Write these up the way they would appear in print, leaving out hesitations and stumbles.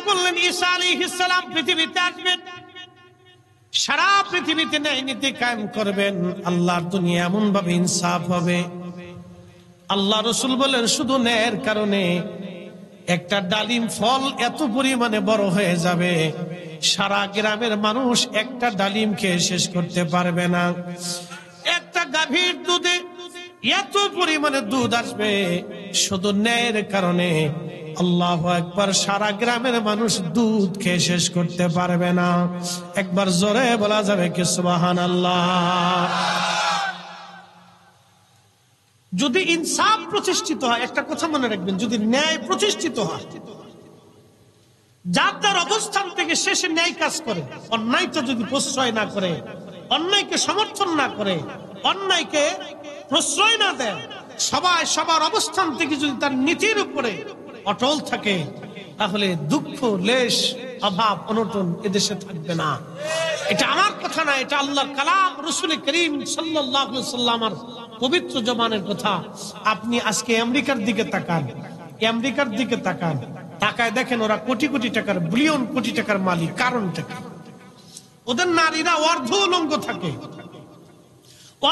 বললেন ঈসা আলাইহিস সালাম পৃথিবীতে আসবেন, সারা পৃথিবীতে ন্যায় নীতি কায়েম করবেন, আল্লাহর দুনিয়া এমন ভাবে ইনসাফ হবে। আল্লাহ রাসূল বলেন শুধু ন্যায়ের কারণে একটা ডালিম ফল এত পরিমাণে বড় হয়ে যাবে, সারা গ্রামের মানুষ একটা ডালিম খেয়ে শেষ করতে পারবে না। একটা গাভীর দুধে এত পরিমাণে দুধ আসবে, শুধু ন্যায়ের কারণে আল্লাহু আকবার, সারা গ্রামের মানুষ দুধ খেয়ে শেষ করতে পারবে না। একবার জোরে বলা যাবে কি সুবহানাল্লাহ। যদি ইনসাফ প্রতিষ্ঠিত হয়, একটা কথা মনে রাখবেন, যদি ন্যায় প্রতিষ্ঠিত হয়, যার যার অবস্থান থেকে শেষে ন্যায় কাজ করে, অন্যায়টা যদি প্রশ্রয় না করে, অন্যায়কে সমর্থন না করে, অন্যায়কে প্রশ্রয় না দেয়, সবাই সবার অবস্থান থেকে যদি তার নীতির উপরে অটল থাকে, তাহলে দুঃখ, লেশ, অভাব, অনটন এদেশে থাকবে না। এটা আমার কথা না, এটা আল্লাহর কালাম, রাসূল করিম সাল্লাল্লাহু আলাইহি ওয়াসাল্লামের পবিত্র জবানের কথা। আপনি আজকে আমেরিকার দিকে তাকান, আমেরিকার দিকে তাকান, তাকায় দেখেন ওরা কোটি কোটি টাকার, বিলিয়ন কোটি টাকার মালিক। কারণটা কি? ওদের নারীরা অর্ধ উলঙ্গ থাকে।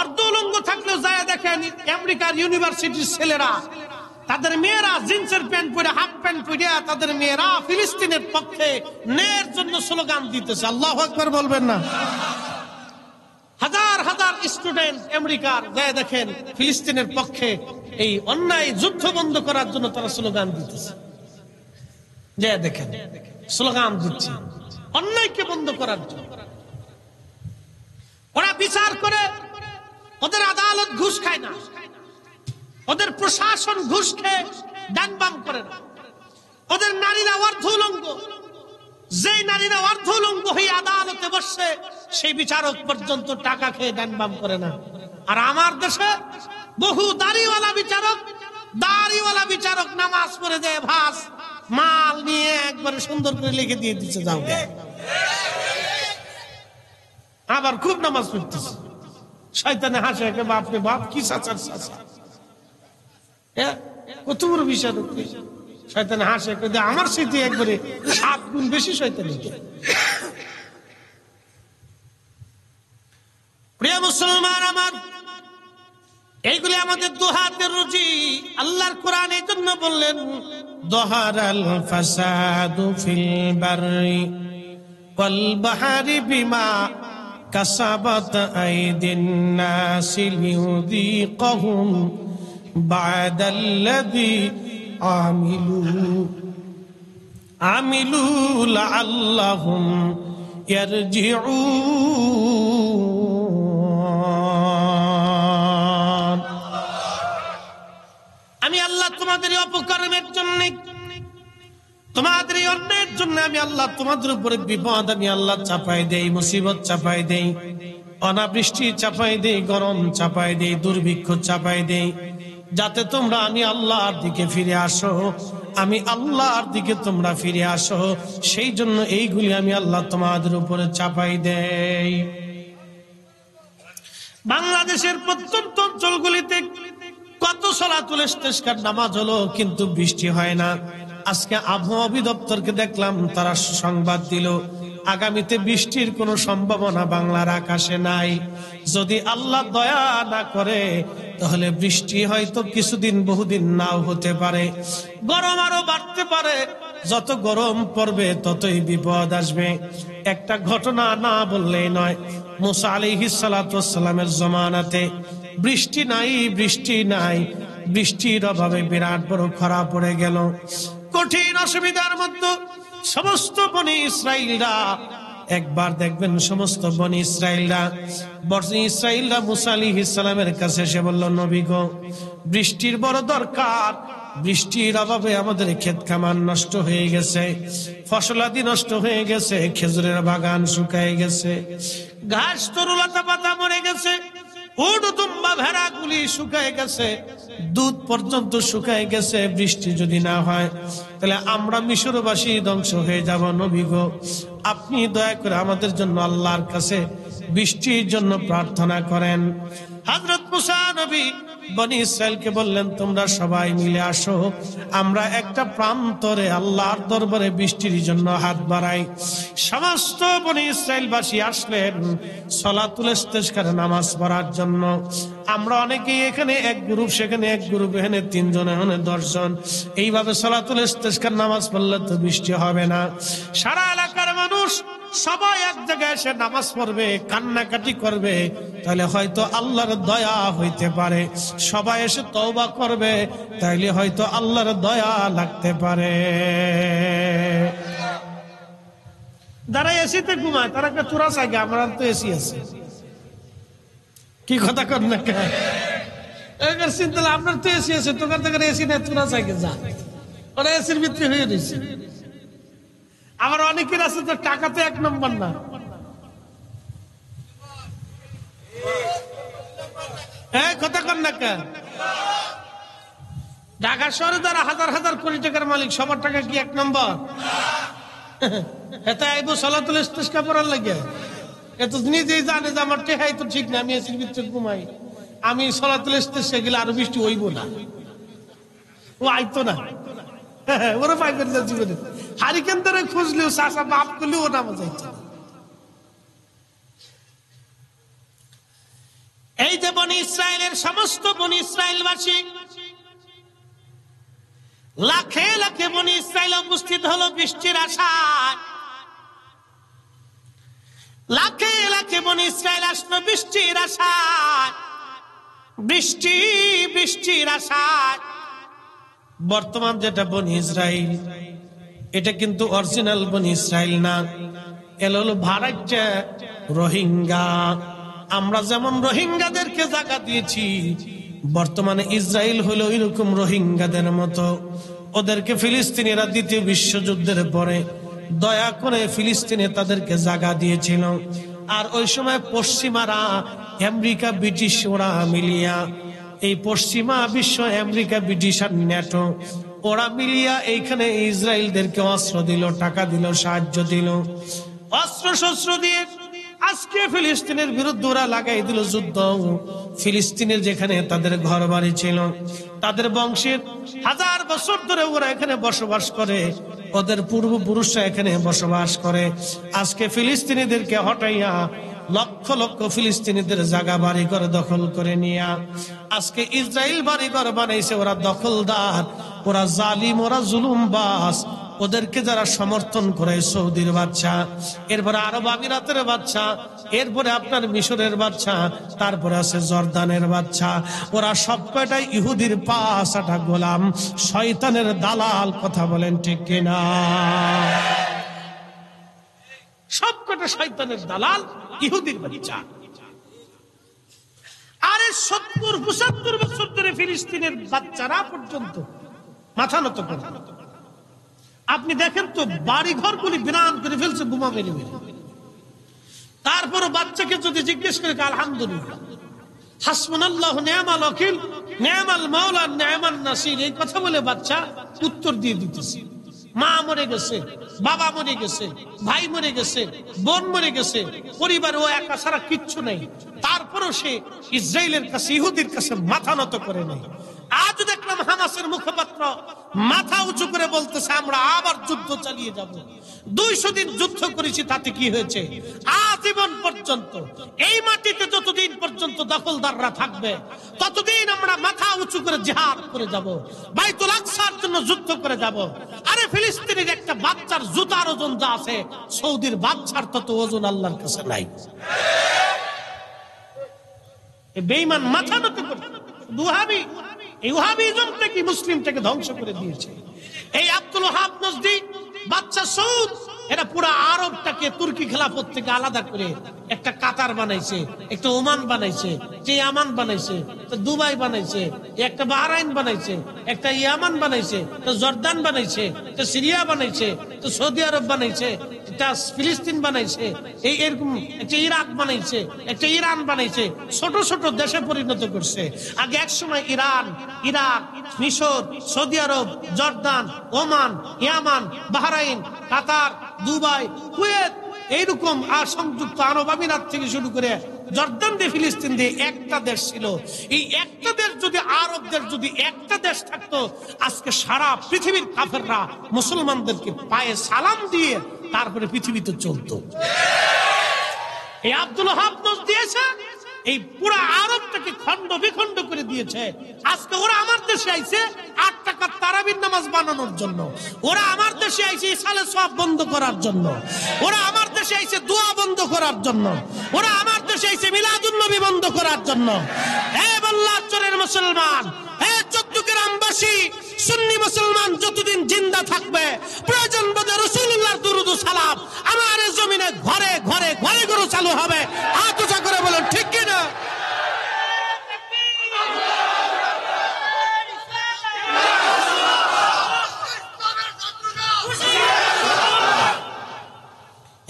অর্ধ উলঙ্গ থাকলেও যায় দেখেন আমেরিকার ইউনিভার্সিটির ছেলেরা, তাদের মেয়েরা জিন্সের প্যান্ট পরে, হাফ প্যান্ট পরে, তাদের মেয়েরা ফিলিস্তিনের পক্ষে ন্যায়ের জন্য স্লোগান দিতেছে। আল্লাহু আকবার বলবেন না? হাজার হাজার স্টুডেন্ট আমেরিকার যায় দেখেন ফিলিস্তিনের পক্ষে এই অন্যায় যুদ্ধ বন্ধ করার জন্য তারা স্লোগান দিতেছে। যে দেখেন স্লোগান দিচ্ছে অন্যায়কে বন্ধ করার জন্য। ওরা বিচার করে, ওদের আদালত ঘুষ খায় না, ওদের প্রশাসন ঘুষ খেয়ে ডান বাম করে না, ওদের নারীরা অর্ধ উলঙ্গ। যেই নারীরা অর্ধ উলঙ্গ হয়ে আদালতে বসে, সেই বিচারক পর্যন্ত টাকা খেয়ে ডান বাম করে না। আর আমার দেশে বহু দাড়িওয়ালা বিচারক নামাজ পড়ে যায়, ভাস মাল নিয়ে একবারে সুন্দর করে লিখে দিয়ে দিচ্ছে, যাও। আবার খুব নামাজ পড়তেছে, শয়তানে হাসে, বাপরে বাপ কি চাচার চাচা, কত বড় বিচারক। শয়তানে হাসে, আমার স্মৃতি একবারে 7 গুণ বেশি শয়তানি। প্রিয় মুসলমান আমার, এইগুলি আমাদের দুহাতের রুজি। আল্লাহর কোরআন এই জন্য বললেন, যহারাল ফাসাদু ফিল বাররি ওয়াল বাহরি বিমা কাসাবাত আইদিন নাসি লিয়ুযীকাহুম বা'দাল্লাযী আমিলু লাআল্লাহুম ইয়ারজিউন। আমি আল্লাহ তোমাদের অপকর্মের জন্য, তোমাদের অন্যায়ের জন্য আমি আল্লাহ তোমাদের উপরে বিপদ আমি আল্লাহ চাপাই দেই, মুসিবত চাপাই দেই, অনাবৃষ্টি চাপাই দেই, গরম চাপাই দেই, দুর্ভিক্ষ চাপাই দেই, যাতে তোমরা আমি আল্লাহর দিকে ফিরে আসো, আমি আল্লাহর দিকে তোমরা ফিরে আসো। সেই জন্য এইগুলি আমি আল্লাহ তোমাদের উপরে চাপাই দেই। বাংলাদেশের প্রত্যন্ত অঞ্চলগুলিতে কত সালাতুল ইস্তিসকার নামাজ হলো, কিন্তু বৃষ্টি হয় না। আজকে আবহাওয়া অধিদপ্তরকে দেখলাম, তারা সংবাদ দিল আগামীতে বৃষ্টির কোনো সম্ভাবনা বাংলার আকাশে নাই। যদি আল্লাহ দয়া না করে তাহলে বৃষ্টি হয়তো কিছুদিন, বহুদিন নাও হতে পারে। গরম আরো বাড়তে পারে, যত গরম পড়বে ততই বিপদ আসবে। একটা ঘটনা না বললেই নয়, মুসা আলাইহিস সালাতু ওয়াস সালামের জমানাতে বৃষ্টি নাই, বৃষ্টির অভাবে বিরাট বড় খরা পড়ে গেল। কঠিন অসুবিধার মধ্যে সমস্ত বনি ইসরাইলরা, একবার দেখবেন সমস্ত বনি ইসরাইলরা মুসা আলাইহিস সালামের কাছে এসে বলল, নবী গো, বৃষ্টির বড় দরকার, বৃষ্টির অভাবে আমাদের ক্ষেত খামার নষ্ট হয়ে গেছে, ফসলাদি নষ্ট হয়ে গেছে, খেজুরের বাগান শুকিয়ে গেছে, ঘাস তরুলতা পাতা মরে গেছে, উট দুম্বা ভেড়াগুলি শুকিয়ে গেছে, দুধ পর্যন্ত শুকিয়ে গেছে। বৃষ্টি যদি না হয় তাহলে আমরা মিশরবাসী ধ্বংস হয়ে যাব। নবী গো, আপনি দয়া করে আমাদের জন্য আল্লাহর কাছে বৃষ্টির জন্য প্রার্থনা করেন। হযরত মুসা নবী বনি ইসরাইলকে বললেন, তোমরা সবাই মিলে আসো, আমরা একটা প্রান্তরে আল্লাহর দরবারে বৃষ্টির জন্য হাত বাড়াই। সমস্ত বনি ইসরাইলবাসী আসলেন সালাতুল ইস্তিসকার নামাজ পড়ার জন্য। আমরা অনেকেই এখানে এক গ্রুপ, সেখানে এক গ্রুপ, এখানে 3 জন, এখানে 10 জন। এইভাবে সালাতুল ইস্তিসকার নামাজ পড়লে তো বৃষ্টি হবে না। সারা এলাকার মানুষ সবাই এক জায়গায় এসে নামাজ পড়বে, কান্নাকাটি করবে, তাহলে হয়তো আল্লাহর দয়া হইতে পারে। সবাই এসে তওবা করবে, তাইলে হয়তো আল্লাহর দয়া লাগতে পারে। যারা এসিতে ঘুমায় তারা একটা চূড়া চাইগে, আমরা তো এসি আছে। কি কথা কর না চিন্তা, আপনার তো এসি আছে, তোকার থেকে এসি না, চূড়া চাইগে যা, ওরা এসির ভিতরে হয়ে রয়েছে। আমার অনেকের আছে তো টাকাতে 1 নম্বর না। হ্যাঁ, কথা কর না কেন? ঢাকা শহরে যারা হাজার হাজার কোটি টাকার মালিক, সবার টাকা কি 1 নম্বর? এটা আইবো সালাতুল ইস্তিসকা পড়ার লাগে। এত নিজেই জানে যে আমার টেহাই তো ঠিক না, আমি এসির ভিতরে ঘুমাই, আমি সালাতুল ইস্তিসকা গেলে আরো বৃষ্টি হইব না, ও আইতো না। ওরা পাইবেন না জীবনে, হারিকেন ধরে খুঁজলেও চাষা বাপ করলেও ও নামা যাইতো। এই যে বনি ইসরায়েলের সমস্ত বনি ইসরায়েলবাসী, লাখে লাখে বনি ইসরায়েল উপস্থিত হলো বৃষ্টির আশায়। লাখে লাখে বনি ইসরায়েল আসলো বৃষ্টির আশায়, বৃষ্টির আশায়। বর্তমান যেটা বনি ইসরায়েল, এটা কিন্তু অরিজিনাল বনি ইসরায়েল না, এলো হলো ভাড়াইটা রোহিঙ্গা। আমরা যেমন রোহিঙ্গাদেরকে জায়গা দিয়েছি, বর্তমানে ইসরায়েল হলো এরকম রোহিঙ্গাদের মতো। ওদেরকে ফিলিস্তিনিরা ২য় বিশ্বযুদ্ধের পরে দয়া করে ফিলিস্তিনে তাদেরকে জায়গা দিয়েছিল। আর ওই সময় পশ্চিমারা, আমেরিকা, ব্রিটিশ, ওরা মিলিয়া, এই পশ্চিমা বিশ্ব, আমেরিকা, ব্রিটিশ আর ন্যাটো, ওরা মিলিয়া এইখানে ইসরায়েলদেরকে অস্ত্র দিল, টাকা দিল, সাহায্য দিল, অস্ত্র শস্ত্র দিয়ে আজকে ফিলিস্তিনের বিরুদ্ধে ওরা লাগাই দিল যুদ্ধ। ফিলিস্তিনের যেখানে তাদের ঘর বাড়ি ছিল, তাদের বংশের 1000 বছর ধরে ওরা এখানে বসবাস করে, ওদের পূর্বপুরুষরা এখানে বসবাস করে। আজকে ফিলিস্তিনিদেরকে হটাইয়া লক্ষ লক্ষ ফিলিস্তিনিদের জায়গা বাড়ি করে দখল করে নিয়া আজকে ইসরায়েল বাড়ি ঘর বানাইছে। ওরা দখলদার, ওরা জালিম, ওরা জুলুমবাজ। ওদেরকে যারা সমর্থন করে, সৌদির বাচ্চা, এরপরে আরব আমিরাতের বাচ্চা, এরপরে আপনার মিশরের বাচ্চা, তারপরে আছে জর্দানের বাচ্চা, ওরা সব কয়টাই ইহুদির পাঁচটা গোলাম, শয়তানের দালাল। কথা বলেন ঠিক কিনা? সব কটা শয়তানের দালাল, ইহুদির বাচ্চা। আরে 70-75 বছর ধরে ফিলিস্তিনের বাচ্চারা পর্যন্ত মাথা নত করে। আপনি দেখেন তো, বাড়ি ঘরগুলি বিরান করে ফেলছে বোমা মেরে মেরে। তারপরও বাচ্চাকে যদি জিজ্ঞেস করে, আলহামদুলিল্লাহ, হাসবুনাল্লাহু নি'মাল ওয়াকিল, নি'মাল মাওলা, নি'মান নাসির, এই কথা বলে বাচ্চা উত্তর দিয়ে দিতেছে। মা মরে গেছে, বাবা মরে গেছে, ভাই মরে গেছে, বোন মরে গেছে, পরিবারে ও একা ছাড়া কিচ্ছু নেই, তারপরও সে ইসরায়েলের কাছে, ইহুদির কাছে মাথা নত করে নেই। আজ দেখলাম হামাসের মুখপাত্র মাথা উঁচু করে বলতেছে, আমরা আবার যুদ্ধ চালিয়ে যাব। 200 দিন যুদ্ধ করেছি, তাতে কি হয়েছে? আজীবন পর্যন্ত এই মাটিতে যতদিন পর্যন্ত দখলদাররা থাকবে, ততদিন আমরা মাথা উঁচু করে জিহাদ করে যাব, বাইতুল আকসার জন্য যুদ্ধ করে যাব। আরে ফিলিস্তিনের একটা বাচ্চার জুতার ওজন যা আছে, সৌদির বাচ্চার তত ওজন আল্লাহর কাছে নাই। বেঈমান মাথা নত করে দুহাবি, এই ওয়াহাবিজমটা কি মুসলিমটাকে ধ্বংস করে দিয়েছে। এই আব্দুল ওয়াহাব নজদি, বাচ্চা সৌদ, এরা পুরো আরবটাকে তুর্কি খেলাফত থেকে আলাদা করে একটা কাতার বানাইছে, একটা ওমান বানাইছে, একটা ইয়ামান বানাইছে, একটা দুবাই বানাইছে, একটা বাহরাইন বানাইছে, একটা ইয়ামান বানাইছে, একটা জর্দান বানাইছে, একটা সিরিয়া বানাইছে, একটা সৌদি আরব বানাইছে, একটা ফিলিস্তিন বানাইছে, এই এরকম একটা ইরাক বানাইছে, একটা ইরান বানাইছে। ছোট ছোট দেশে পরিণত করছে। আগে এক সময় ইরান, ইরাক, মিশর, সৌদি আরব, জর্দান, ওমান, ইয়ামান, বাহরাইন, কাতার, দুবাই, কুয়েত, এইরকম সংযুক্ত আরব আমিরাত থেকে শুরু করে জর্দান দিয়ে ফিলিস্তিন দিয়ে একটা দেশ ছিল। এই একটা দেশ যদি আরবদের যদি একটা দেশ থাকতো, আজকে সারা পৃথিবীর কাফেররা মুসলমানদেরকে পায়ে সালাম দিয়ে তারপরে পৃথিবীতে চলতো। এই আব্দুল ওহাব দিয়েছে, এই পুরা আরবটাকে খন্ড বিখন্ড করে দিয়েছে। আজকে ওরা আমার দেশে আইছে 8 টাকার তারাবির নামাজ বানানোর জন্য, ওরা আমার দেশে আইছে ইসালে সওয়াব বন্ধ করার জন্য, ওরা আমার দেশে আইছে দোয়া বন্ধ করার জন্য, ওরা আমার দেশে আইছে মিলাদুন নবী বন্ধ করার জন্য। হে বল্লাচরের মুসলমান, হে চট্টগ্রামবাসী, সুন্নি মুসলমান যতদিন জিন্দা থাকবে, প্রয়োজন বোধে রাসূলুল্লাহর দুরূদ ও সালাম আমার এই জমিনে ঘরে ঘরে ঘরে ঘরে চালু হবে। হাত উঁচা করে বলেন ঠিক কি না?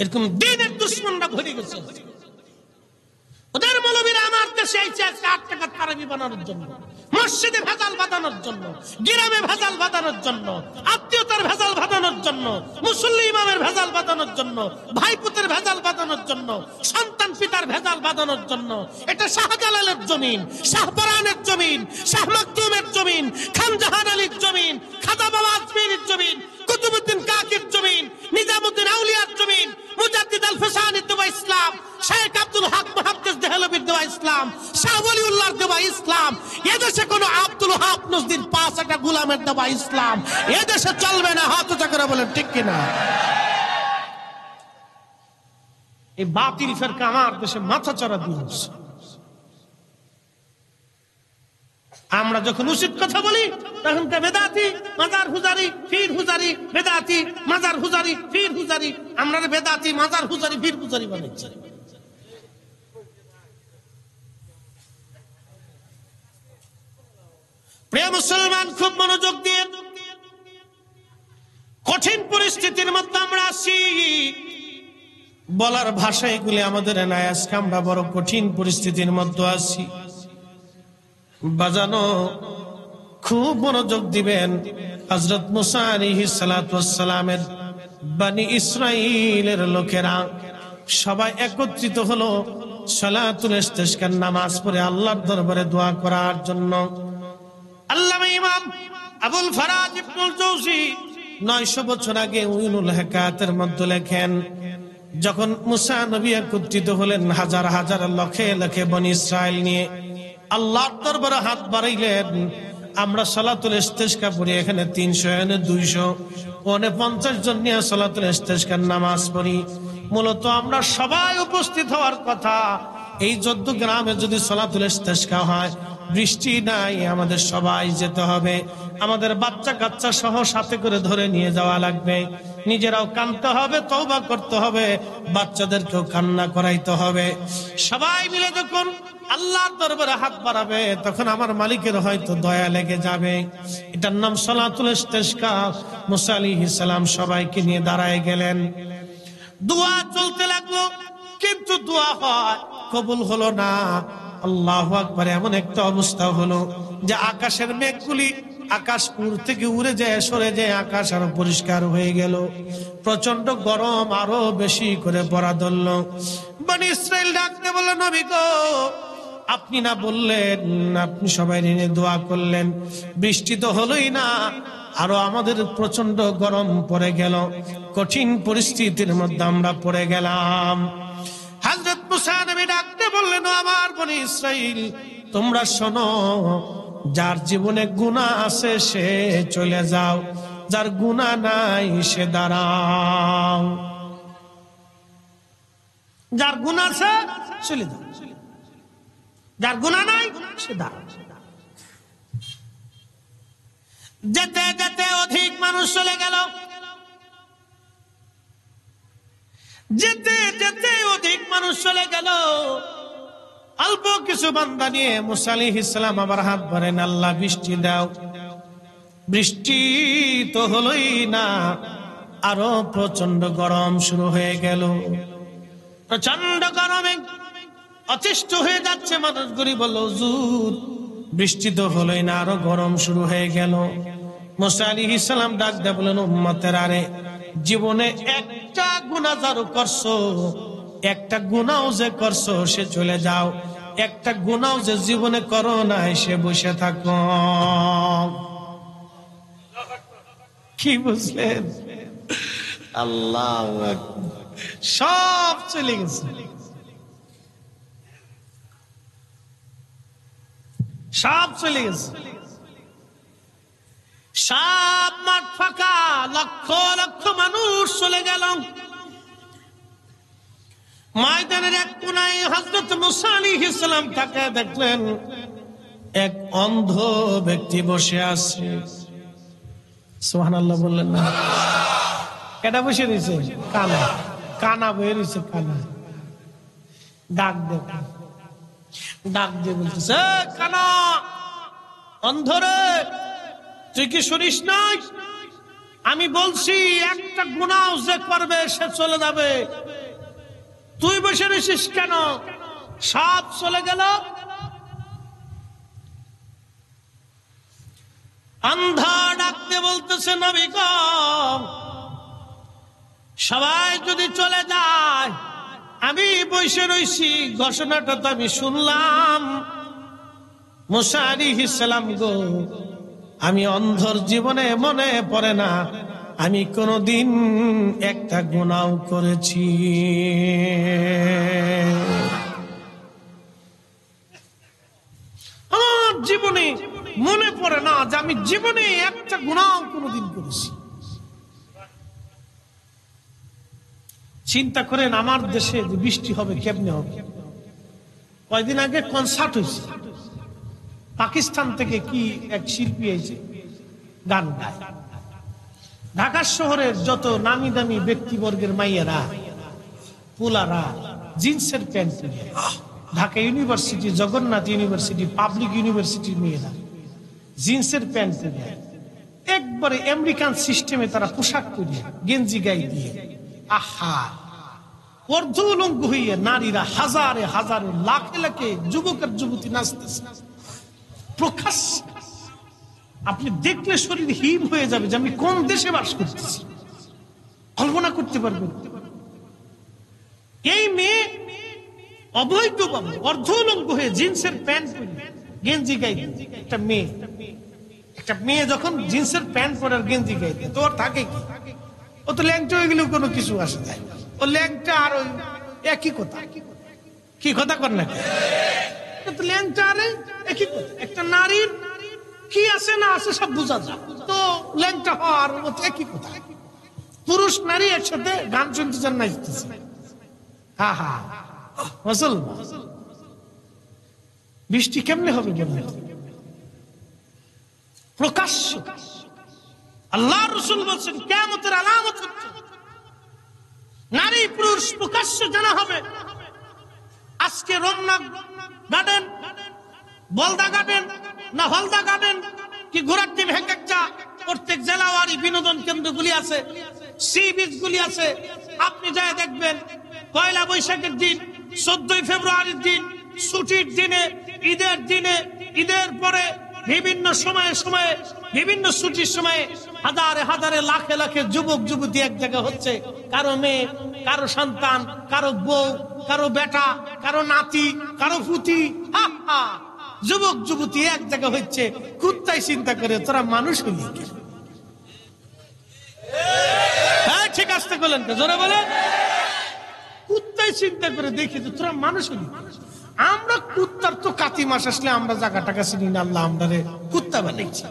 এরকম দিনের দুশ্মনরা ভরে গেছে। ওদের মৌলবীরা আমার দেশে আইছে 8 টাকার তারাবি বানানোর জন্য, মসজিদে ভেজাল বাঁধানোর জন্য, গ্রামে ভেজাল বাঁধানোর জন্য, আত্মীয়তার ভেজাল বাঁধানোর জন্য, মুসল্লি ইমামের ভেজাল বাঁধানোর জন্য, ভাইপুতের ভেজাল বাঁধানোর জন্য, সন্তান পিতার ভেজাল বাঁধানোর জন্য। এটা শাহজালালের জমিন, শাহপরানের জমিন, শাহ মাকতুমের জমিন, খান জাহান আলীর জমিন, খাজা বাবা আজমিরের জমিন, কুতুবউদ্দিন কাকির জমিন, নিজামুদ্দিন আউলিয়ার জমিন, মুজাদ্দিদ আল ফিসানির দেওয়া ইসলাম, শেখ আব্দুল হক মুহাদ্দিস দেহলভির দেওয়া ইসলাম, শাহ ওয়ালিউল্লাহর দেওয়া ইসলাম। এদেশে কোন আব্দুল হক নজদির 5টা গোলামের দেওয়া ইসলাম এদেশে চলবে না। হাত উঁচা করে বলেন ঠিক কিনা? এই বাতিল ফেরকা আমার দেশে মাথা চাড়া দিয়েছে। আমরা যখন উচিত কথা বলি তখন বেদাতি, মাজার হুজারি, ফির হুজারি, বেদাতি, মাজার হুজারি, ফির হুজারি। আমরা বেদাতি, মাজার হুজারি, ফির হুজারি বানাচ্ছি। প্রিয় মুসলমান, খুব মনোযোগ দিয়ে, কঠিন পরিস্থিতির মধ্যে আমরা আছি। বলার ভাষা এগুলি আমাদের নাই, আজকে আমরা বড় কঠিন পরিস্থিতির মধ্যে আছি। বাজানো, খুব মনোযোগ দিবেন। হযরত মুসা আলাইহিস সালাতু ওয়াস সালামের বনি ইসরাইলের লোকেরা সবাই একত্রিত হলো সালাতুল ইস্তিসকার নামাজ পড়ে আল্লাহর দরবারে দোয়া করার জন্য। আল্লামা ইমাম আবুল ফারাজ ইবনুল জৌজি 900 বছর আগে উইনুল হিকায়াতের মধ্যে লেখেন, যখন মুসা নবী একত্রিত হলেন হাজার হাজার লক্ষে লক্ষে বনি ইসরাইল নিয়ে আল্লাহর দরবারে হাত বাড়াইলেন, আমরা সালাতুল ইস্তিসকা পড়ি, এখানে 300 এনে 200 ওনে 50 জন নিয়ে সালাতুল ইস্তিসকার নামাজ পড়ি। মূলত আমরা সবাই উপস্থিত হওয়ার কথা। এই 14 গ্রামে যদি সালাতুল ইস্তিসকা হয়, বৃষ্টি নাই, আমাদের সবাই যেতে হবে। আমাদের বাচ্চা কাচ্চা সহ সাথে করে ধরে নিয়ে যাওয়া লাগবে। নিজেরাও কাঁদতে হবে, তওবা করতে হবে, বাচ্চাদেরকেও কান্না করাইতে হবে। সবাই মিলে যখন আল্লাহর দরবারে হাত বাড়াবে তখন আমার মালিকের হয়তো দয়া লেগে যাবে। এটার নাম সালাতুল ইস্তিসকা। মুসা আলাইহিস সালাম সবাইকে নিয়ে দাঁড়ায় গেলেন, দোয়া চলতে লাগলো, কিন্তু দোয়া হয় কবুল হলো না। আল্লাহু আকবার। এমন একটা অবস্থা হলো যে আকাশের মেঘগুলি আকাশ থেকে উড়ে যায়, সরে যায়, আকাশ আরো পরিষ্কার হয়ে গেল। প্রচন্ড গরম আরো বেশি করে পড়া ধরল। বনি ইসরাইল ডাকতে বলল, নবী গো, আপনি না বললেন, আপনি সবাই নিয়ে দোয়া করলেন, বৃষ্টি তো হলোই না, আরো আমাদের প্রচন্ড গরম পড়ে গেল, কঠিন পরিস্থিতির মধ্যে আমরা পড়ে গেলাম। হযরত মুসা নবী ডাকতে বললেন, আমার বনি ইসরাইল, তোমরা শোনো, যার জীবনে গুনাহ আছে সে চলে যাও, যার গুনাহ নাই সে দাঁড়াও। যার গুনাহ আছে চলে যাও, যার গুনাহ নাই সে দাঁড়াও। যেতে যেতে অধিক মানুষ চলে গেল, যেতে যেতে অধিক মানুষ চলে গেল। অল্প কিছু বান্দা নিয়ে মুসা আলাইহিস সালাম আবার হাত বাড়ালেন, আল্লাহ বৃষ্টি দাও। বৃষ্টি তো হলোই না, আরো প্রচন্ড গরম শুরু হয়ে গেল। প্রচন্ড গরমে অতিষ্ঠ হয়ে যাচ্ছে মানুষগুলি। বলল, হুজুর, বৃষ্টি তো হলোই না, আরো গরম শুরু হয়ে গেল। মুসা আলাইহিস সালাম ডাক দিয়ে বললেন, উম্মতের, আরে জীবনে একটা গুনাহ যারো করছো, একটা গুনাহ যে করছো সে চলে যাও, একটা গুনাহ যে জীবনে করো নাই সে বসে থাকো। কি বুঝলেন? আল্লাহু আকবার। সব চলে গেছে, সব চলে গেছে, সব মাঠ ফাঁকা, লক্ষ লক্ষ মানুষ চলে গেল। ময়দানের এক কোনায় হযরত মুসা আলাইহিস সালাম তাকে দেখলেন, এক অন্ধ ব্যক্তি বসে আছে। সুবহানাল্লাহ বললেন না? কেটা বসে রয়েছে? কানা, কানা বয়ে রয়েছে, কানা। ডাক দে, ডাক দিয়ে বলতেছে, কানা, অন্ধরে, তুই কি শুনিস নাই? আমি বলছি একটা গুনাহ যে করবে সে চলে যাবে, তুই বসে রয়েছিস কেন? সব চলে গেল। আন্ধা ডাকতে বলতেছে, নবী গো, সবাই যদি চলে যায়, আমি বসে রইছি, ঘোষণাটা তো আমি শুনলাম। মুসা আলাইহিস সালাম গো, আমি অন্ধর জীবনে মনে পড়ে না আমি কোনদিন একটা গুনাহ করেছি। আমার জীবনে মনে পড়ে না যে আমি জীবনে একটা গুনাহ কোনদিন করেছি। চিন্তা করেন, আমার দেশে যে বৃষ্টি হবে কেমনে হবে? কয়দিন আগে কনসার্ট হয়েছে, পাকিস্তান থেকে কি এক শিল্পী এসে গান গায়। ঢাকা শহরের যত নামি দামি ব্যক্তিবর্গের মাইয়েরা, পোলারা জিন্সের প্যান্ট পরে, Dhaka university, Jagannath university, public ইউনিভার্সিটির মেয়েরা জিন্সের প্যান্ট পরে, একবারে আমেরিকান সিস্টেমে তারা পোশাক পরে, গেঞ্জি গায়ে দিয়ে, আহা, অর্ধউলঙ্গ হইয়া নারীরা হাজারে হাজারে লাখে লাখে যুবকের যুবতী নাচতেছে প্রকাশ। আপনি দেখলে শরীর হিম হয়ে যাবে যে আমি কোন দেশে বাস করতেছি, কল্পনা করতে পারবেন। এই মেয়ে অবৈধভাবে অর্ধউলঙ্গ হয়ে জিন্সের প্যান্ট পরে, গেঞ্জি গায়ে, একটা মেয়ে যখন জিন্সের প্যান্ট পরে আর গেঞ্জি গায়ে তো ওর থাকে কি? ও তো ল্যাংটা হয়ে গেলেও কোনো কিছু আসে যায়, ও ল্যাংটা আর ওই একই কথা। কি কথা কর না, ল্যাংটা আর একই কথা। একটা নারীর কি আছে না আছে সব বোঝা যায়, তো ল্যাংটা হওয়ার একই কথা। পুরুষ নারী একসাথে গান শুনতেছেন, নাচতেছে, হা হা মুসলমান। বৃষ্টি কেমনে হবে বলেন? প্রকাশ্য। আল্লাহ রাসূল বলেন কিয়ামতের আলামত হচ্ছে নারী পুরুষ প্রকাশ্য জানা হবে। আজকে রমনা গার্ডেন, বলদা গার্ডেন না হলদা গার্ডেন কি ঘোরার টিম হেঙ্গাচ্চা, প্রত্যেক জেলাওয়ারি বিনোদন কেন্দ্রগুলি আছে, সি বিচ গুলি আছে। আপনি যায় দেখবেন, পয়লা বৈশাখের দিন, 14ই ফেব্রুয়ারির দিন, ছুটির দিনে, ঈদের দিনে, ঈদের পরে বিভিন্ন সময়ে সময়ে, বিভিন্ন ছুটির সময়ে হাজারে হাজারে লাখে লাখে যুবক যুবতী এক জায়গা হচ্ছে। কারো মেয়ে, কারো সন্তান, কারো বউ, কারো বেটা, কারো নাতি, কারো পুতি, হা হা, যুবক যুবতী এক জায়গা হচ্ছে। কুত্তাই চিন্তা করে তোরা মানুষ হইলি কি? হ্যাঁ ঠিক আসতে বলেন তো, জোরে বলে। কুত্তাই চিন্তা করে দেখি তো তোরা মানুষ হইলি। আমরা কুত্তার তো কাতি মাস আসলে আমরা জায়গা টাকা চিনি না, আল্লাহ আমরা কুত্তা বানাইছি।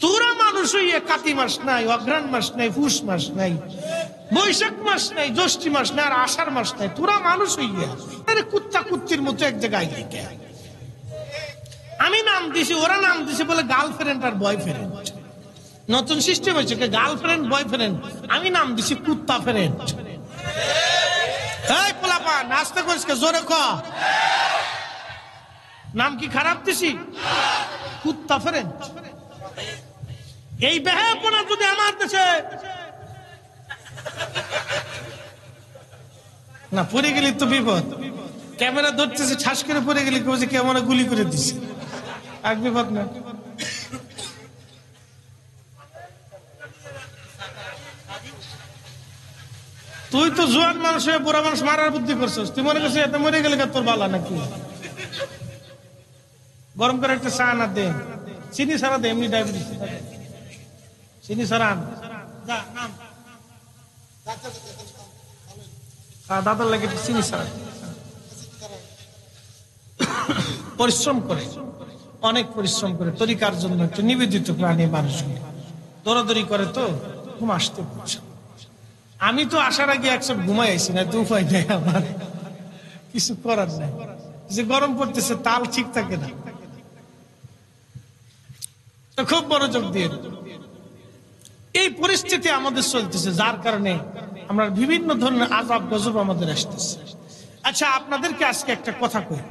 তোরা মানুষ হইয়া কাতি মাস নাই, অঘ্রাণ মাস নাই, পুষ মাস নাই, বৈশাখ মাস নাই, জ্যৈষ্ঠ মাস নাই, আর আষাঢ় মাস নাই, তোরা মানুষ হইয়া আরে কুত্তা কুত্তির মতো এক জায়গায় আইলি। আমি নাম দিছি, ওরা নাম দিছে বলে গার্লফ্রেন্ড আর বয়ফ্রেন্ড। নতুন সিস্টেম হয়েছে গার্লফ্রেন্ড বয়ফ্রেন্ড, আমি নাম দিছি কুত্তা ফ্রেন্ড। এই পোলাপা নাস্তা করিস কে? জোরে ক। নাম কি খারাপ দিছি? কুত্তা ফ্রেন্ড। এই বেহাপনা যদি আমার দেশে না, পড়ে গেলি তো বিপদ। ক্যামেরা ধরতেছে, ঠাস করে পড়ে গেলি কেমন গুলি করে দিছে, আর বিপদ না। তুই তো জোয়ান মানুষ হয়ে বুড়া মানুষ মারার বুদ্ধি করছিস, তুই মনে করছিস এত মরে গেলে তোর বালা নাকি? গরম করে একটা চা না দে, চিনি ছাড়া দে, এমনি ডায়াবেটিস চিনি ছাড়া দাদার লাগে চিনি ছাড়া। পরিশ্রম করে, অনেক পরিশ্রম করে তরিকার জন্য, একটু নিবেদিত প্রাণী মানুষগুলো দৌড়াদৌড়ি করে তো ঘুম আসতে পারছে। আমি তো আসার আগে একসব ঘুমাই আইছি না, তো উপায় নেই আমার, কিছু করার নাই। যে গরম পড়তেছে তাল ঠিক থাকে না, তো খুব মনোযোগ দিয়ে এই পরিস্থিতি আমাদের চলতেছে, যার কারণে আমরা বিভিন্ন ধরনের আযাব গজব আমাদের আসতেছে। আচ্ছা, আপনাদেরকে আজকে একটা কথা কই,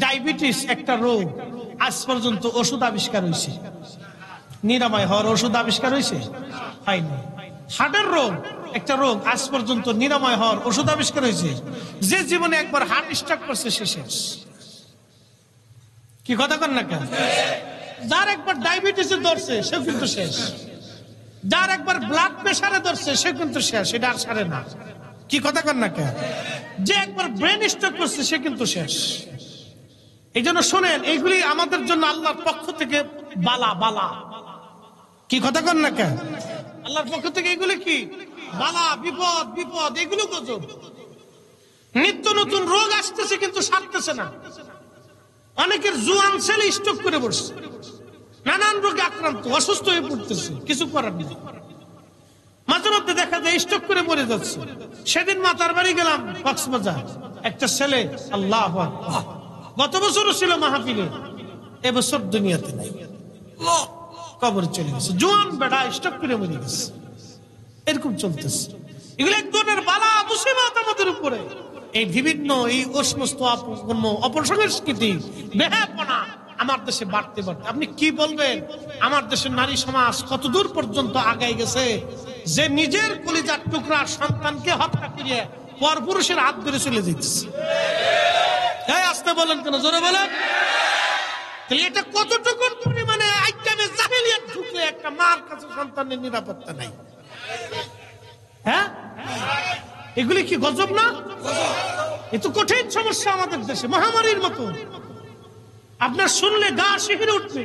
ডায়াবেটিস একটা রোগ, আজ পর্যন্ত ওষুধ আবিষ্কার হয়েছে, নিরাময় হওয়ার ওষুধ আবিষ্কার হয়েছে? হয়নি। হার্টের রোগ একটা রোগ, আজ পর্যন্ত নিরাময় হওয়ার ওষুধ আবিষ্কার হয়েছে? যে জীবনে একবার হার্ট স্ট্রোক করছে সে শেষ। কি কথা কন না কেন? যার একবার ডায়াবেটিসে ধরছে সে কিন্তু শেষ, যার একবার ব্লাড প্রেসারে ধরছে সে কিন্তু শেষ, এটা আর সারে না। কি কথা কন না কেন? যে একবার ব্রেন স্ট্রোক করছে সে কিন্তু শেষ। এই জন্য শোনেন, এইগুলি আমাদের জন্য আল্লাহর পক্ষ থেকে বালা বালা। কি কথা কন না কেন? আল্লাহর পক্ষ থেকে এগুলি কি বালা, বিপদ বিপদ, এগুলো গজব। নিত্য নতুন রোগ আসতেছে কিন্তু সারতেছে না। অনেকের জুয়ান ছেলে স্ট্রোক করে বসছে, নানান রোগে আক্রান্ত, অসুস্থ হয়ে পড়তেছে, কিছু করার নেই। মাঝে মধ্যে দেখা যায় স্ট্রোক করে মরে যাচ্ছে। সেদিন মাতার বাড়ি গেলাম কক্সবাজার, একটা ছেলে, আল্লাহু আকবার, গত বছরও ছিল মাহফিলে, এবছর দুনিয়াতে নাই, কবরে চলে গেছে। জোয়ান বেড়া স্ট্রোক করে মরে গেছে। এরকম চলতেছে। এগুলো এক ধরনের বালা মুসিবত আমাদের উপরে। এই বিভিন্ন এই সমস্ত অপসংস্কৃতি, বেহাপনা আমার দেশে বাড়তে বাড়তে, আপনি কি বলবেন? আমার দেশের নারী সমাজ কত দূর পর্যন্ত আগায় গেছে যে নিজের কলিজার টুকরা সন্তানকে হত্যা করিয়ে পরপুরুষের হাত ধরে চলে যেতেছে। আসতে বলেন কেন, জোরে বলেন। এটা কতটুকু পরিমাণে আইকামে জাহেলিয়াত ঢুকলে একটা মার কাছে সন্তানের নিরাপত্তা নাই? হ্যাঁ, এগুলি কি গজব না? এত কঠিন সমস্যা আমাদের দেশে, মহামারীর মতো। আপনার শুনলে গা শিহরে উঠবে,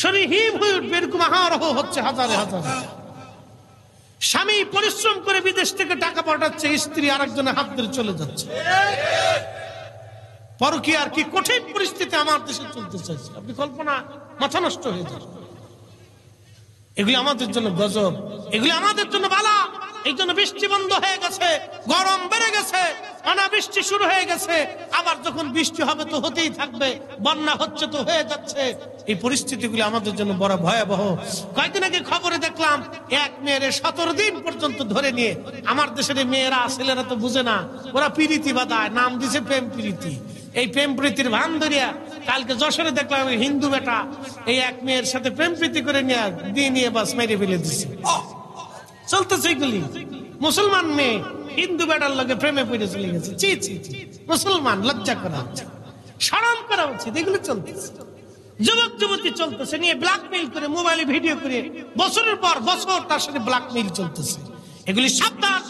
শরীর হিম হয়ে উঠবে। এরকম আহারহ হচ্ছে হাজারে হাজারে। স্বামী পরিশ্রম করে বিদেশ থেকে টাকা পাঠাচ্ছে, স্ত্রী আরেকজনের হাত ধরে চলে যাচ্ছে। পরকীয়ার কি কঠিন পরিস্থিতি আমার দেশে চলতে চাইছে, আপনি কল্পনা, মাথা নষ্ট হয়ে যাবে। এগুলি আমাদের জন্য গজব, এগুলি আমাদের জন্য বালা। এই জন্য বৃষ্টি বন্ধ হয়ে গেছে, গরম বেড়ে গেছে, অনাবৃষ্টি শুরু হয়ে গেছে। আবার যখন বৃষ্টি হবে তো হতেই থাকবে, বন্যা হচ্ছে তো হয়ে যাচ্ছে। এই পরিস্থিতিগুলি আমাদের জন্য বড় ভয়াবহ। কয়েকদিন আগে খবরে দেখলাম, এক মেয়ের 17 দিন পর্যন্ত ধরে নিয়ে, আমার দেশের মেয়েরা ছেলেরা তো বুঝে না, ওরা প্রীতি বাঁধায়, নাম দিছে প্রেম প্রীতি। এই প্রেম প্রীতির ভান ধরিয়া কালকে যশোরে দেখলাম হিন্দু বেটা এই এক মেয়ের সাথে প্রেম প্রীতি করে নিয়ে বাস মেরে ফেলে দিচ্ছে। চলতেছে এগুলি। মুসলমান মেয়ে হিন্দু বেটার লগে প্রেমে পড়ে চলে গেছে। চি চি চি, মুসলমান, লজ্জা করা উচিত, শরম করা উচিত। এগুলো চলতেছে। যুবক যুবতী চলতেছে নিয়ে ব্ল্যাকমেইল করে, মোবাইলে ভিডিও করে বছরের পর বছর তার সাথে ব্ল্যাকমেইল চলতেছে। এগুলি সাবধান।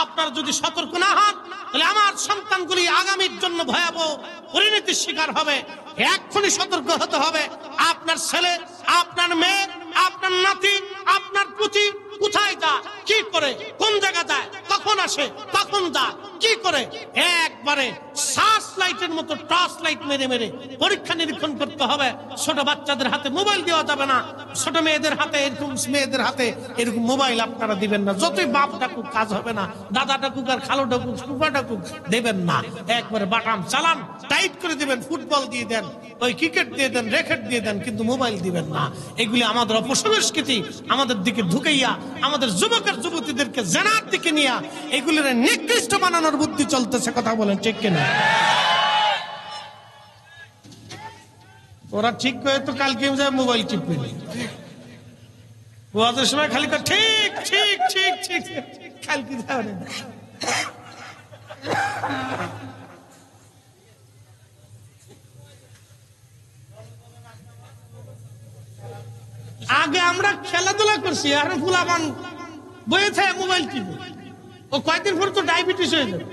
আপনার যদি সতর্ক না হন, তাহলে আমার সন্তানগুলি আগামীর জন্য ভয়াবহ পরিণতির শিকার হবে। এক্ষুনি সতর্ক হতে হবে। আপনার ছেলে, আপনার মেয়ে, আপনার নাতি, আপনার পুতি কোথায় যা, কি করে, কোন জায়গা যায়, কখন আসে, কখন যা, কি করে, একবারে সার্চ লাইটের মতো টর্চ লাইট মেরে মেরে পরীক্ষা নিরীক্ষণ করতে হবে। ছোট বাচ্চাদের হাতে মোবাইল দেওয়া যাবে না। ছোট মেয়েদের হাতে এরকম মোবাইল আপনারা দিবেন না। যতই বাপ ডাকুক কাজ হবে না, দাদা ডাকুক আর খালো ডাকুক, ফুফা ডাকুক, দেবেন না। একবারে বাটাম চালান টাইট করে দিবেন, ফুটবল দিয়ে দেন, ওই ক্রিকেট দিয়ে দেন, রেকেট দিয়ে দেন, কিন্তু মোবাইল দিবেন না। এগুলি আমাদের অপসংস্কৃতি আমাদের দিকে ঢুকাইয়া আমাদের যুবকের যুবতীদেরকে জানার দিকে নিয়ে এগুলির নিকৃষ্ট বানানোর বুদ্ধি চলতেছে। কথা বলেন ঠিক কিনা? ওরা ঠিক করে তো কালকে মোবাইল টিপবে, ওদের সময় খালি ঠিক ঠিক ঠিক ঠিক, কালকে যাবে না। আগে আমরা খেলাধুলা করছি, আর ফুলাবান বয়ে থাকে মোবাইল টিপে। ও কয়েকদিন পর তো ডায়াবেটিস হয়ে যাবে।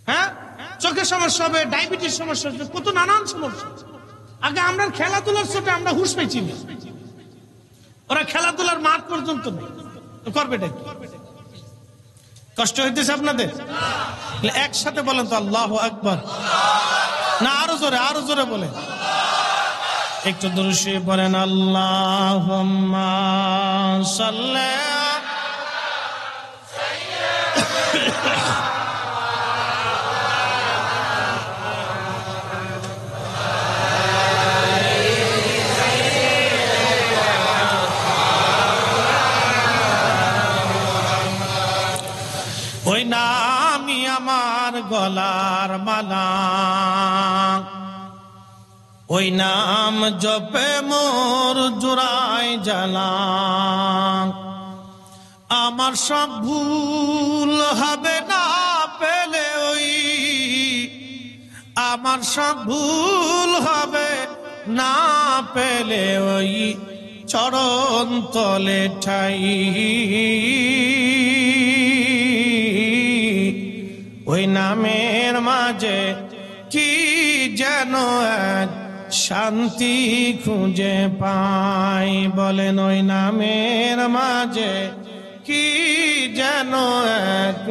হ্যাঁ, চোখের সমস্যা হবে, ডায়াবেটিস সমস্যা হবে, কত নানান সমস্যা। আগে আমরা খেলাধুলার ছোটে আমরা হুঁশ পাইছি না, ওরা খেলাধুলার মাঠ পর্যন্ত নেই, করবে কি? কষ্ট হইতেছে আপনাদের? একসাথে বলেন তো আল্লাহু আকবার। না আরো জোরে, আরো জোরে বলেন। একটু দরুদ শরীফ পড়েন। আল্লাহুম্মা সাল্লি ওই নামই আমার গলার মালা, ওই নাম জপে মোর জোড়ায় জ্বালা। আমার সব ভুল হবে না পেলে ওই, আমার সব ভুল হবে না পেলে ওই চরণ তলে ঠাই। ওই নামের মাঝে কি যেন এক শান্তি খুঁজে পাই। বলেন ওই নামের মাঝে কি যেন এক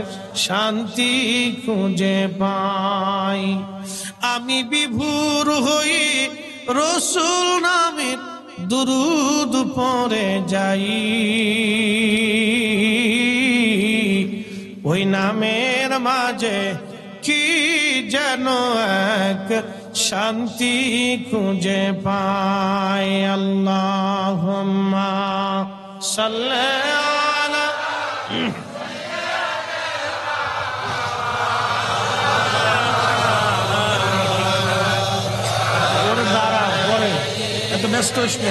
শান্তি খুঁজে পাই। আমি বিভোর হই রসুল নামের দুরুদ পড়ে যাই। ওই নামের মাঝে কি যেন এক শান্তি খুঁজে পাই। আল্লাহুম্মা সাল্লি আলা দাঁড়া পরে এত ব্যস্ত হইস না।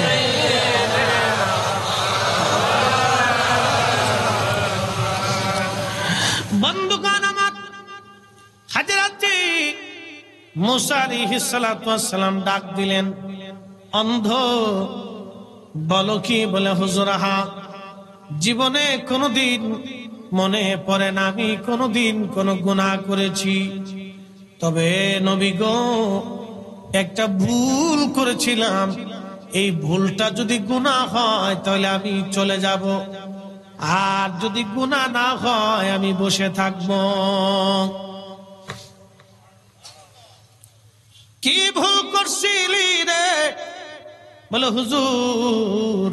বন্ধুগণ আমার, হাজরাতে মুসা আলাইহিস সালাতু ওয়াস সালাম ডাক দিলেন, অন্ধ বলো কি? বলে হুজুর, জীবনে কোনদিন মনে পড়ে না আমি কোনদিন কোন গুনাহ করেছি, তবে নবী গো একটা ভুল করেছিলাম, এই ভুলটা যদি গুনাহ হয় তাহলে আমি চলে যাব, আর যদি গুনাহ না হয় আমি বসে থাকব। কি ভুল করছিলি রে? বলে হুজুর,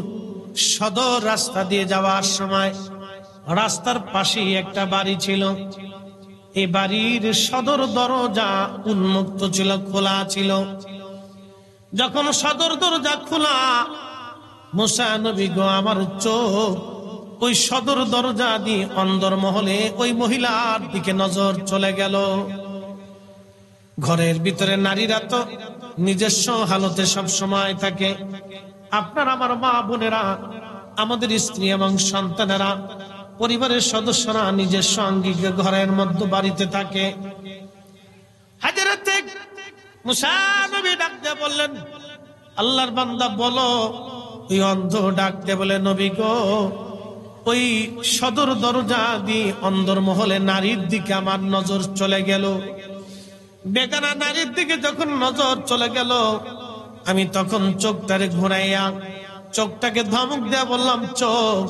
সদর রাস্তা দিয়ে যাওয়ার সময় রাস্তার পাশেই একটা বাড়ি ছিল, এই বাড়ির সদর দরজা উন্মুক্ত ছিল, খোলা ছিল। যখন সদর দরজা খোলা, মুসা নবী গো আমার চোখ ওই সদর দরজা দিয়ে অন্দর মহলে ওই মহিলার দিকে নজর চলে গেল। ঘরের ভিতরে নারীরা তো নিজস্ব হালতে সব সময় থাকে। আপনার আমার মা বোনেরা, আমাদের স্ত্রী এবং সন্তানেরা, পরিবারের সদস্যরা নিজস্ব আঙ্গিকে ঘরের মধ্যে বাড়িতে থাকে। হাজরাতে মুসা নবী ডাক দিয়ে বললেন, আল্লাহর বান্দা বলো। ওই অন্ধ ডাক দিয়ে বলে, নবী গো ওই সদর দরজা দিয়ে অন্দর মহলে নারীর দিকে আমার নজর চলে গেল। বেগানা নারীর দিকে যখন নজর চলে গেল, আমি তখন চোখটারে ঘুরাইয়া চোখটাকে ধমক দেয়া বললাম, চোখ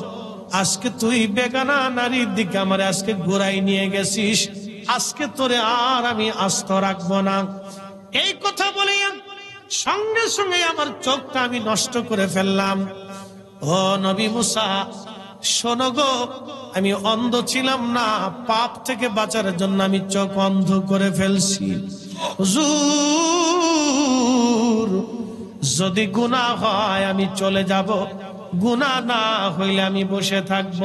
আজকে তুই বেগানা নারীর দিকে আমার আজকে ঘুরাই নিয়ে গেছিস, আজকে তোরে আর আমি আস্ত রাখবো না। এই কথা বলে সঙ্গে সঙ্গে আমার চোখটা আমি নষ্ট করে ফেললাম। ও নবী মুসা শোনো গো, আমি অন্ধ ছিলাম না, পাপ থেকে বাঁচার জন্য আমি চোখ অন্ধ করে ফেলছি। হুজুর যদি গুনাহ হয় আমি চলে যাব, গুনাহ না হইলে আমি বসে থাকব।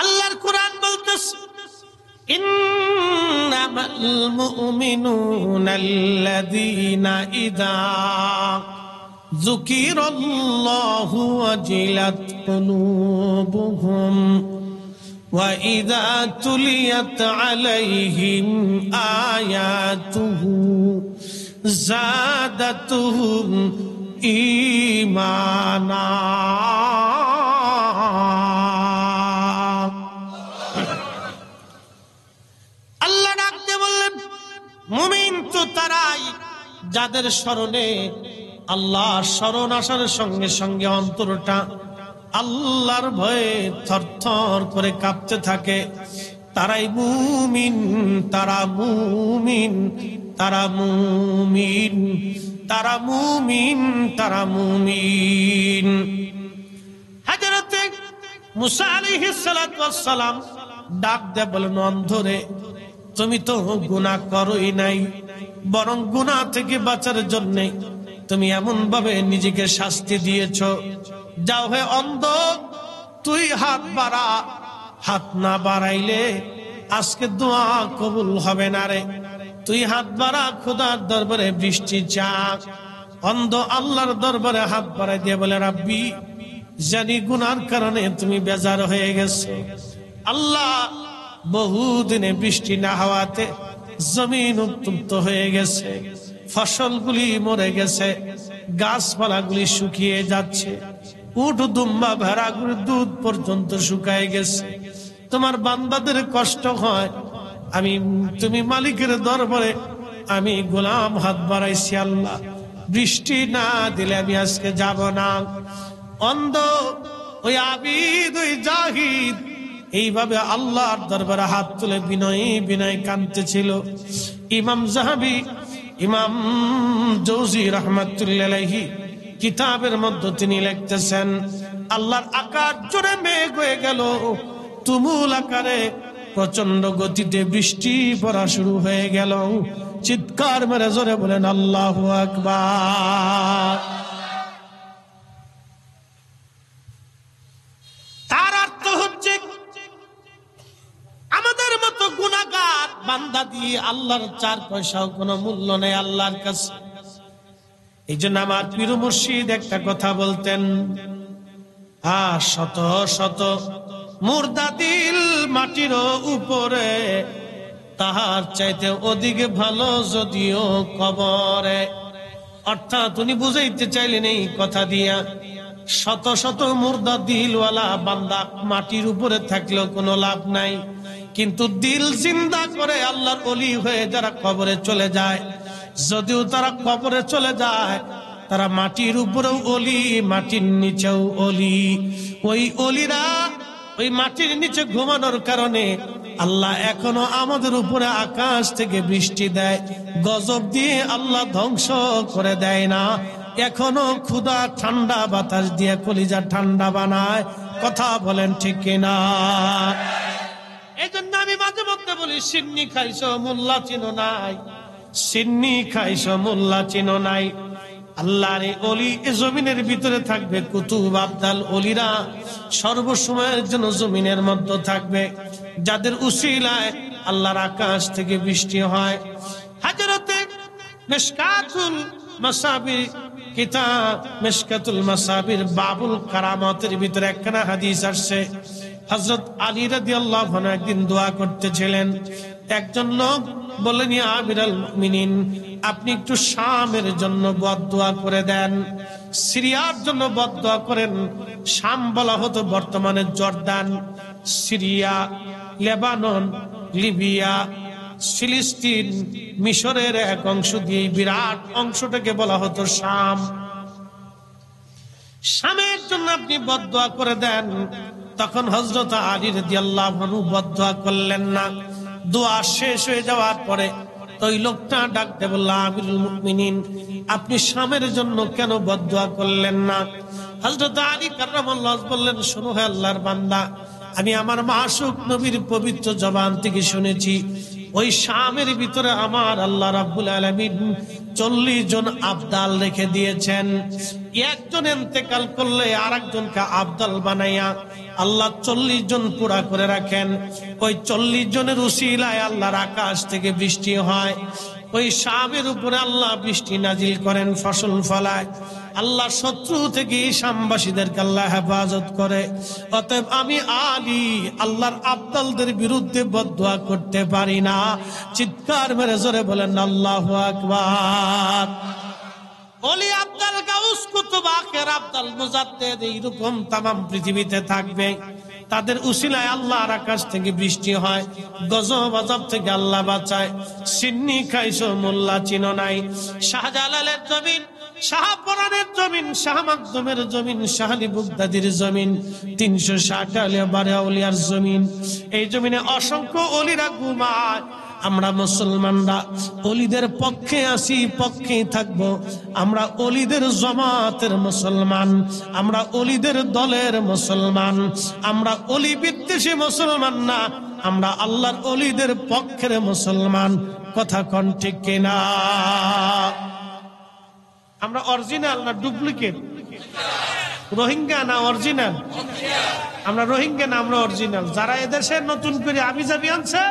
আল্লাহর কোরআন বলতেছে, ইন্নামাল মুমিনুনা আল্লাযীনা ইযা যুকিরাল্লাহু ওয়াজিলাত কুলুবুহুম ওয়া ইযা তুলিয়াত আলাইহিম আয়াতুহু যাদাতুহুম ঈমানা। আল্লাহ ডাকতে বললেন, মুমিন তো তারাই যাদের স্মরণে আল্লাহর স্মরণ আসার সঙ্গে সঙ্গে অন্তরটা আল্লাহর ভয়ে থরথর করে কাঁপতে থাকে। তারাই মুমিন, তারা মুমিন, তারা মুমিন, তারা মুমিন, তারা মুমিন। হযরতে মুসা আলাইহিস সালাতু ওয়াস সালাম ডাক দিয়ে বলেন, অন্ধরে তুমি তো গুনাহ করোই নাই, বরং গুনাহ থেকে বাঁচার জন্য তুমি এমন ভাবে নিজেকে শাস্তি দিয়েছ। যাও হে অন্ধ, তুই হাত বাড়া, হাত না বাড়াইলে আজকে দোয়া কবুল হবে না রে। তুই হাত বাড়া, খোদার দরবারে বৃষ্টি চা। অন্ধ আল্লাহর দরবারে হাত বাড়াই দিয়ে বলে, রাব্বি, জানি গুনার কারণে তুমি বেজার হয়ে গেছো আল্লাহ, বহুদিনে বৃষ্টি না হওয়াতে জমিন উত্তপ্ত হয়ে গেছে, ফসলগুলি মরে গেছে, গাছপালাগুলি শুকিয়ে যাচ্ছে, উট দুম্বা ভেড়াগুলির দুধ পর্যন্ত শুকায় গেছে। তোমার বান্দাদের কষ্ট হয়, তুমি মালিকের দরবারে আমি গোলাম হাত বাড়াইছি, আল্লাহ বৃষ্টি না দিলে আমি আজকে যাব না। অন্ধ ওই আবিদ, ওই জাহিদ এইভাবে আল্লাহর দরবারে হাত তুলে বিনয় বিনয় কাঁদতেছিল। ইমাম যাহাবী, ইমাম জৌজি রাহমাতুল্লাহি আলাইহি কিতাবের মধ্যে তিনি লিখতেছেন, আল্লাহর আকাশ জুড়ে মেঘ হয়ে গেল, তুমুল আকারে প্রচন্ড গতিতে বৃষ্টি পড়া শুরু হয়ে গেল। চিৎকার মেরে জোরে বলেন আল্লাহু আকবার। তার অর্থ হচ্ছে আমাদের মতো গুনাহগার বান্দা দিয়ে আল্লাহর 4 পয়সাও কোনো মূল্য নেই আল্লাহর কাছে। এই জন্য আমার পীর মুর্শিদ একটা কথা বলতেন, শত শত মুর্দা দিল মাটির উপরে, তাহার চাইতে অধিক ভালো যদিও কবরে। অর্থাৎ উনি বুঝাইতে চাইলেন এই কথা দিয়া, শত শত মুর্দা দিলওয়ালা বান্দা মাটির উপরে থাকলেও কোনো লাভ নাই, কিন্তু দিল জিন্দা করে আল্লাহর ওলি হয়ে যারা কবরে চলে যায়, যদিও তারা কবরে চলে যায়, তারা মাটির উপরেও ওলি, মাটির নিচেও ওলি। ওই ওলিরা ওই মাটির নিচে ঘুমানোর কারণে আল্লাহ এখনো আমাদের উপরে আকাশ থেকে বৃষ্টি দেয়, গজব দিয়ে আল্লাহ ধ্বংস করে দেয় না। এখনো ক্ষুধা ঠান্ডা বাতাস দিয়ে কলিজা ঠান্ডা বানায়। কথা বলেন ঠিক কিনা? এই জন্য আমি মাঝে মধ্যে বলি, সিন্নি খাইছো মোল্লা চিনো নাই, সিন্নি খাইছো মোল্লা চিনো নাই। আল্লাহর ওলি এ জমিনের ভিতরে থাকবে, কুতুব আবদাল ওলিরা সর্বসময়ের জন্য জমিনের মধ্যে থাকবে, যাদের উসিলায় আল্লাহর আকাশ থেকে বৃষ্টি হয়। হযরতে মিশকাতুল মাসাবির কিতাব, মিশকাতুল মাসাবির বাবুল কারামাতের ভিতরে একখানা হাদিস আসছে। হযরত আলী রাদিয়াল্লাহু আনহু একদিন দোয়া করতেছিলেন। একজন লোক বললেন, ইয়া আমিরাল মুমিনিন, আপনি একটু শামের জন্য বদদোয়া করে দেন, সিরিয়ার জন্য বদদোয়া করেন। শাম বলা হতো বর্তমানে জর্দান, সিরিয়া, লেবানন, লিবিয়া, ফিলিস্তিন, মিশরের এক অংশ দিয়ে বিরাট অংশটাকে বলা হতো শাম। শামের জন্য আপনি বদদোয়া করে দেন। তখন হযরত আলী রাদিয়াল্লাহু আনহু বদদোয়া করলেন না। দোয়া শেষ হয়ে যাওয়ার পরে ওই লোকটা ডাকতে বলল, আমিরুল মুমিনিন, আপনি শামের জন্য কেন বদদোয়া করলেন না? হযরত আলী কাররামাল্লাহু ওয়াজহু বললেন, শোনো হে আল্লাহর বান্দা, আমি আমার মাসুক নবীর পবিত্র জবান থেকে শুনেছি, ওই শামের ভিতরে আমার আল্লাহ রাব্বুল আলামিন 40 জন আবদাল রেখে দিয়েছেন। একজন ইন্তেকাল করলে আরেকজনকে আবদাল বানাইয়া আল্লাহ 40 জন পুরা করে রাখেন। ওই 40 জনের উসিলায় আল্লাহর আকাশ থেকে বৃষ্টি হয়। ওই শামের উপরে আল্লাহ বৃষ্টি নাজিল করেন, ফসল ফলায়। আল্লাহ শত্রু থেকে শামবাসীদেরকে আল্লাহ হেফাজত করে। অতএব আমি আলী আল্লাহর আবদালদের বিরুদ্ধে বদদোয়া করতে পারি না। চিৎকার মেরে জোরে বলেন আল্লাহু আকবার। ওলি আব্দাল গাউস কুতুব আখের আব্দাল মুজাদ্দেদ এইরকম তামাম পৃথিবীতে থাকবে। তাদের উসিলায় আল্লাহর আকাশ থেকে বৃষ্টি হয়, গজব আযাব থেকে আল্লাহ বাঁচায়। সিন্নি খাইছো মোল্লা চিনো নাই, শাহজালালের জমিন, শাহপরানের জমিন, শাহ মাকদুমের জমিন, শাহ আলী বুগদাদির জমিন, 360 আউলিয়ার জমিন। এই জমিনে অসংখ্য ওলিরা ঘুমায়। আমরা মুসলমানরা ওলিদের পক্ষে আছি, পক্ষেই থাকবো। আমরা ওলিদের জামাতের মুসলমান, আমরা ওলিদের দলের মুসলমান। আমরা ওলি বিদ্বেষী মুসলমান না, আমরা আল্লাহর ওলিদের পক্ষের মুসলমান। কথা কোন ঠিক কিনা? আমরা অরিজিনাল না ডুপ্লিকেট? রোহিঙ্গা না অরিজিনাল? আমরা রোহিঙ্গা না আমরা অরিজিনাল? যারা এদেশে নতুন করে আবিজাবি আনছে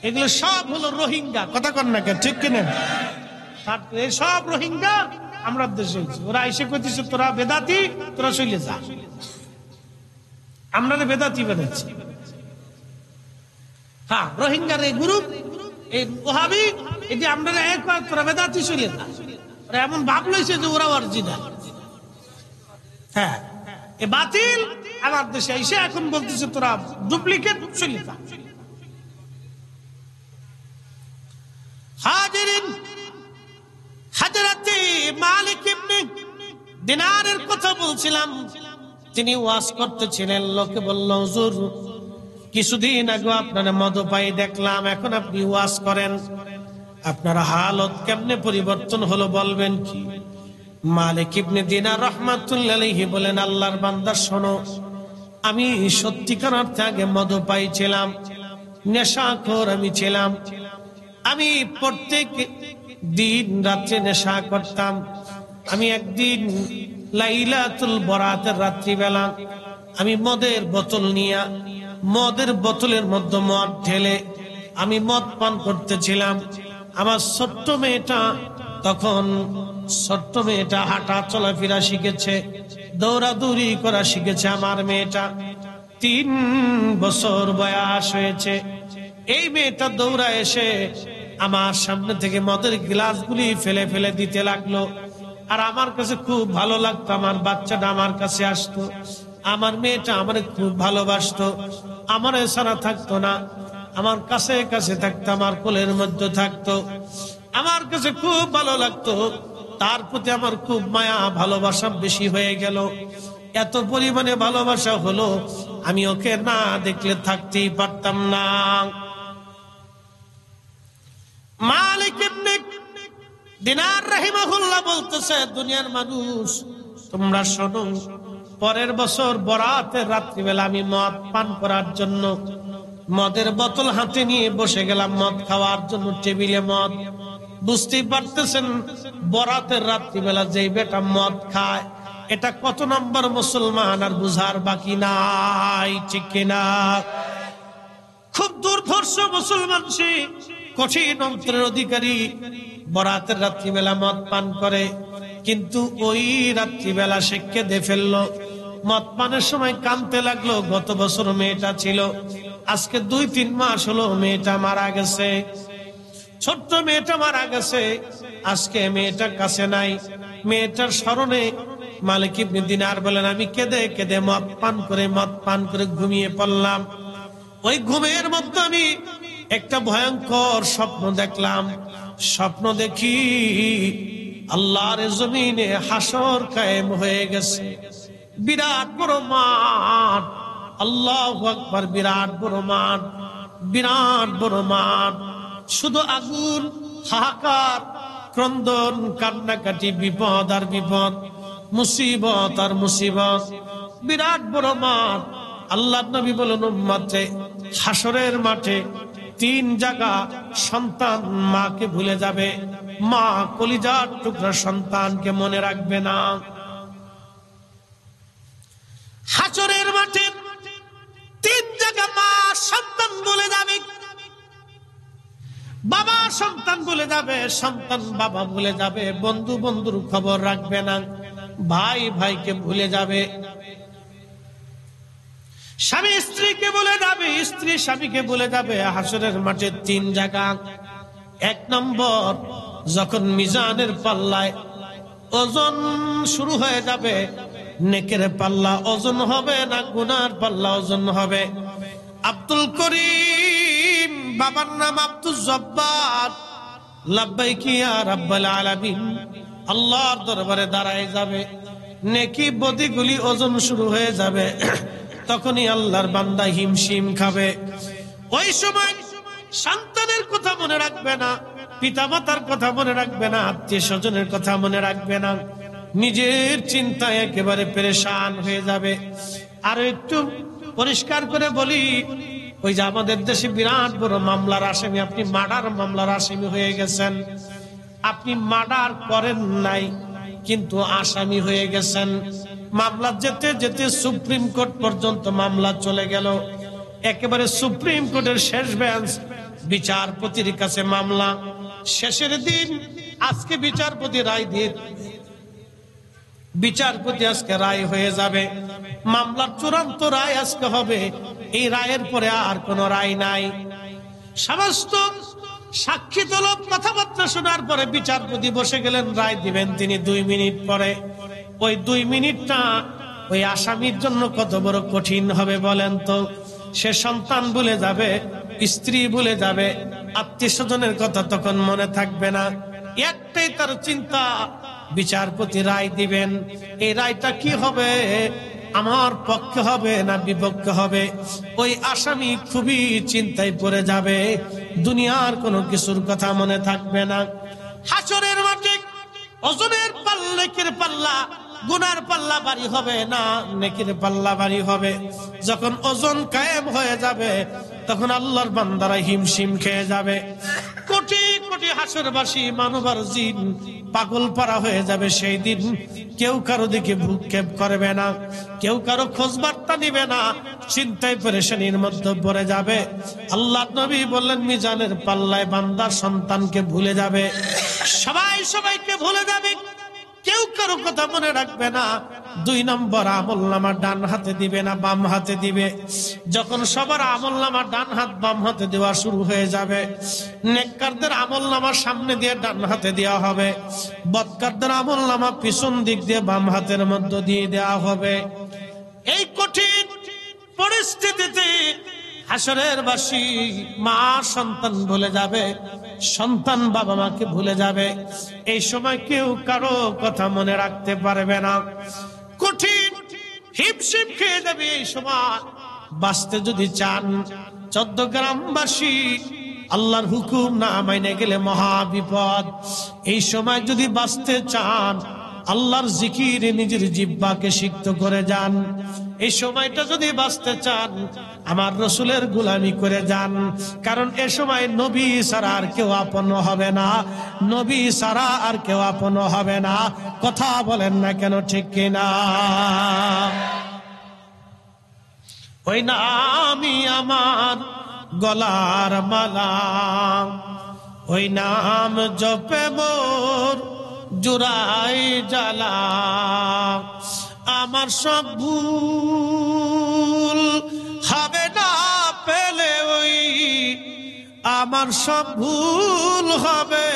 এগুলো সব হলো রোহিঙ্গা। কথা কন না কে, ঠিক কিনা? এই সব রোহিঙ্গা আমরা দেশে। ওরা এসে কইতেছে তোরা বেদাতি, তোরা চলে যা। আমরা বেদাতি বেদাচ্ছি। হ্যাঁ, রোহিঙ্গার এই গ্রুপ, এই ওহাবি, এটি আমরা এক তোরা বেদাতি চলে যা। ওরা এমন ভাব লইছে যে ওরা অরিজিনাল। হ্যাঁ, এ বাতিল আমার দেশে এসে এখন বলতেছে তোরা ডুপ্লিকেট চলে যা। হাজিরিন, হযরতে মালিক ইবনে দিনারের কথা বলছিলাম। তিনি ওয়াজ করতেছিলেন, লোকে বলল হুজুর কিছুদিন আগে আপনার মদপাই দেখলাম, এখন আপনি ওয়াজ করেন, আপনার হালত কেমনে পরিবর্তন হলো বলবেন কি? মালিক ইবনে দিনার রাহমাতুল্লাহি আলাইহি বলেন, আল্লাহর বান্দা শোনো, আমি সত্যিকার অর্থে আগে মদপাই ছিলাম, নেশাখোর আমি ছিলাম। আমি প্রত্যেক দিন রাত্রে নেশা করতাম। আমি একদিন লাইলাতুল বরাতের রাত্রিবেলা আমি মদের বোতল নিয়ে, মদের বোতলের মধ্যে মদ ঢেলে আমি মদ পান করতেছিলাম। আমার ছোট্ট মেয়েটা তখন, ছোট্ট মেয়েটা হাঁটা চলাফেরা শিখেছে, দৌড়াদৌড়ি করা শিখেছে। আমার মেয়েটা 3 বছর বয়স হয়েছে। এই মেয়েটা দৌড়া এসে আমার সামনে থেকে মদের গ্লাসগুলি ফেলে ফেলে দিতে লাগলো। আর আমার কাছে খুব ভালো লাগতো, আমার বাচ্চাটা আমার কাছে আসতো, আমার মেয়েটা আমার খুব ভালোবাসতো, আমার এছাড়া থাকতো না, আমার কাছে কাছে থাকতো, আমার কোলের মধ্যে থাকতো, আমার কাছে খুব ভালো লাগতো। তার প্রতি আমার খুব মায়া ভালোবাসা বেশি হয়ে গেল। এত পরিমাণে ভালোবাসা হলো আমি ওকে না দেখলে থাকতেই পারতাম না। মালিক ইবনে দিনার রাহিমাহুল্লাহ বলতেছে, দুনিয়ার মানুষ তোমরা শোনো, পরের বছর বরাতের রাত্রিবেলা আমি মদ পান করার জন্য মদের বোতল হাতে নিয়ে বসে গেলাম মদ খাওয়ার জন্য, টেবিলে মদ। বুঝতেই পারতেছেন বরাতের রাত্রিবেলা যেই বেটা মদ খায় এটা কত নম্বর মুসলমান আর বুঝার বাকি নাই, ঠিক কিনা? খুব দুর্ধর্ষ মুসলমান সে, কঠিন অন্তরের অধিকারী। বরাতের রাত্রিবেলা মদ পান করে, কিন্তু ওই রাত্রিবেলা সে কেঁদে ফেললো। মদ পানের সময় কাঁদতে লাগলো। গত বছর মেয়েটা ছিল, আজকে 2-3 মাস হলো মেয়েটা মারা গেছে, ছোট্ট মেয়েটা মারা গেছে। আজকে মেয়েটা কাছে নাই। মেয়েটার স্মরণে মালিক ইবনে দিনার বলেন, আমি কেঁদে কেঁদে মদ পান করে ঘুমিয়ে পড়লাম। ওই ঘুমের মধ্যে আমি একটা ভয়ঙ্কর স্বপ্ন দেখলাম। স্বপ্ন দেখি আল্লাহর জমিনে হাসর কায়েম হয়ে গেছে, বিরাট বড় মাঠ, আল্লাহু আকবার, বিরাট বড় মাঠ, বিরাট বড় মাঠ, শুধু আগুন, হাহাকার, ক্রন্দন, কান্নাকাটি, বিপদ আর বিপদ, মুসিবত আর মুসিবত, বিরাট বড় মাঠ। আল্লাহর নবী বলেন, উম্মতে হাসরের মাঠে 3 জায়গা সন্তান মাকে ভুলে যাবে, মা কলিজার টুকরা সন্তানকে মনে রাখবে না। হাসরের মাঠে 3 জায়গা মা সন্তান ভুলে যাবে, বাবা সন্তান ভুলে যাবে, সন্তান বাবা ভুলে যাবে, বন্ধু বন্ধুর খবর রাখবে না, ভাই ভাইকে ভুলে যাবে, স্বামী স্ত্রীকে বলে যাবে, স্ত্রী স্বামীকে বলে যাবে। হাসরের মাঠে 3 জায়গা। 1 নম্বর, যখন মিজানের পাল্লায় ওজন শুরু হয়ে যাবে। নেকের পাল্লা ওজন হবে না গুনার পাল্লা ওজন হবে। আব্দুল করিম, বাবার নাম আব্দুল জব্বার, লাব্বাইক ইয়া রাব্বাল আলামিন আল্লাহর দরবারে দাঁড়ায় যাবে। নেকি বদিগুলি ওজন শুরু হয়ে যাবে। তখনই আল্লাহর বান্দা হিমশিম খাবে। ওই সময় সন্তানের কথা মনে রাখবে না, পিতামাতার কথা মনে রাখবে না, আত্মীয় স্বজনের কথা মনে রাখবে না, নিজের চিন্তায় একেবারে পেরেশান হয়ে যাবে। আর একটু পরিষ্কার করে বলি, ওই যে আমাদের দেশে বিরাট বড় মামলার আসামি, আপনি মার্ডার মামলার আসামি হয়ে গেছেন। আপনি মার্ডার করেন নাই, কিন্তু আসামি হয়ে গেছেন। মামলা যেতে যেতে সুপ্রিম কোর্ট পর্যন্ত মামলা চলে গেল। একেবারে সুপ্রিম কোর্টের শেষ বেঞ্চ, বিচারপতির কাছে মামলা। শেষের দিন আজকে বিচারপতি রায় দিয়ে, বিচারপতি আজকে রায় হয়ে যাবে। মামলার চূড়ান্ত রায় আজকে হবে। এই রায়ের পরে আর কোন রায় নাই। সমস্ত সাক্ষী দলক কথাবার্তা শোনার পরে বিচারপতি বসে গেলেন, রায় দিবেন তিনি 2 মিনিট পরে। ওই 2 মিনিটটা ওই আসামির জন্য কত বড় কঠিন হবে বলেন তো। সে সন্তান ভুলে যাবে, স্ত্রী ভুলে যাবে, আত্মীয় স্বজনের কথা তখন মনে থাকবে না। একটাই তার চিন্তা, বিচারপতি রায় দিবেন, এই রায়টা কি হবে, আমার পক্ষে হবে না বিপক্ষে হবে। ওই আসামি খুবই চিন্তায় পড়ে যাবে, দুনিয়ার কোনো কিছুর কথা মনে থাকবে না। হাসরের মাঠে ওজনের পাল্লা, নেকির পাল্লা, গুনার পাল্লা ভারী হবে না, নেকির পাল্লা ভারী হবে। যখন ওজন কায়েম হয়ে যাবে, তখন আল্লাহর বান্দারা হিমশিম খেয়ে যাবে। কোটি কোটি হাসরবাসী মানব আর জিন পাগল পারা হয়ে যাবে। সেই দিন কেউ কারো দিকে ভ্রুক্ষেপ করবে না, কেউ কারো খোঁজ বার্তা নিবে না, চিন্তায় পেরেশানির মধ্যে পড়ে যাবে। আল্লাহ নবী বললেন, মিজানের পাল্লায় বান্দা সন্তানকে ভুলে যাবে, সবাই সবাইকে ভুলে যাবে, কেউ কারো কথা মনে রাখবে না। 2 নম্বর আমলনামা ডান হাতে দিবে না বাম হাতে দিবে। যখন সবার আমলনামা ডান হাত বাম হাতে দেওয়া শুরু হয়ে যাবে, নেককারদের আমলনামা সামনে দিয়ে ডান হাতে দেওয়া হবে, বদকারদের আমলনামা পিছন দিক দিয়ে বাম হাতের মধ্যে দিয়ে দেওয়া হবে। এই কঠিন পরিস্থিতিতে হাসরের বাসী মা সন্তান ভুলে যাবে, সন্তান বাবা মাকে ভুলে যাবে। এই সময় কেউ কারো কথা মনে রাখতে পারবে না, কঠিন হিমশিম খেয়ে যাবে। এই সময় বাঁচতে যদি চান, 14 গ্রামবাসী আল্লাহর হুকুম না মাইনে গেলে মহা বিপদ। এই সময় যদি বাঁচতে চান, আল্লাহর জিকিরে নিজের জিহ্বাকে সিক্ত করে যান। এই সময়টা যদি বাঁচতে চান, আমার রসুলের গোলামি করে যান। কারণ এ সময় নবী ছাড়া আর কেউ আপন হবে না, নবী ছাড়া আর কেউ আপন হবে না। কথা বলেন না কেন, ঠিক কিনা? ওই নামই আমার গলার মালা, ওই নাম জপে মোর জুড়াই জ্বালা। আমার সব ভুল হবে না পেলে ওই, আমার সব ভুল হবে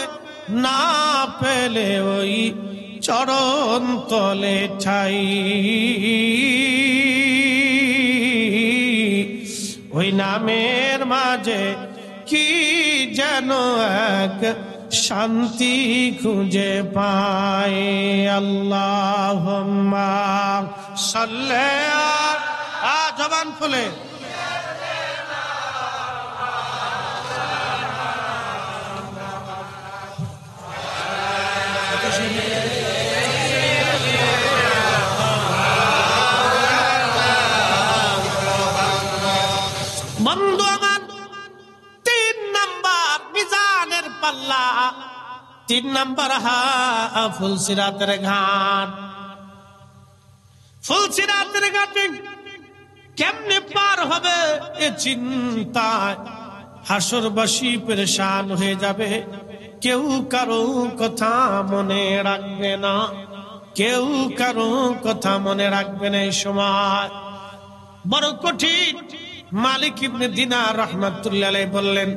না পেলে ওই চরণ তলে ঠাই। ওই নামের মাঝে কি যেন এক শান্তি খুঁজে পায়। আল্লাহুম্মা সাল্লি আলা, জবান খুলে বন্ধু আমার, 3 নম্বর মিজানের পাল্লা, 3 নম্বর ফুলসিরাতের ঘাট। ফুলসিরাতের ঘাটে কেমনে পার হবে এ চিন্তায় হাসরবাসী পেরেশান হয়ে যাবে। কেউ কারো কথা মনে রাখবে না, কেউ কারো কথা মনে রাখবে না। এই সময় বড় কঠিন। মালিক ইবনে দিনার রাহমাতুল্লাহ আলাইহি বললেন,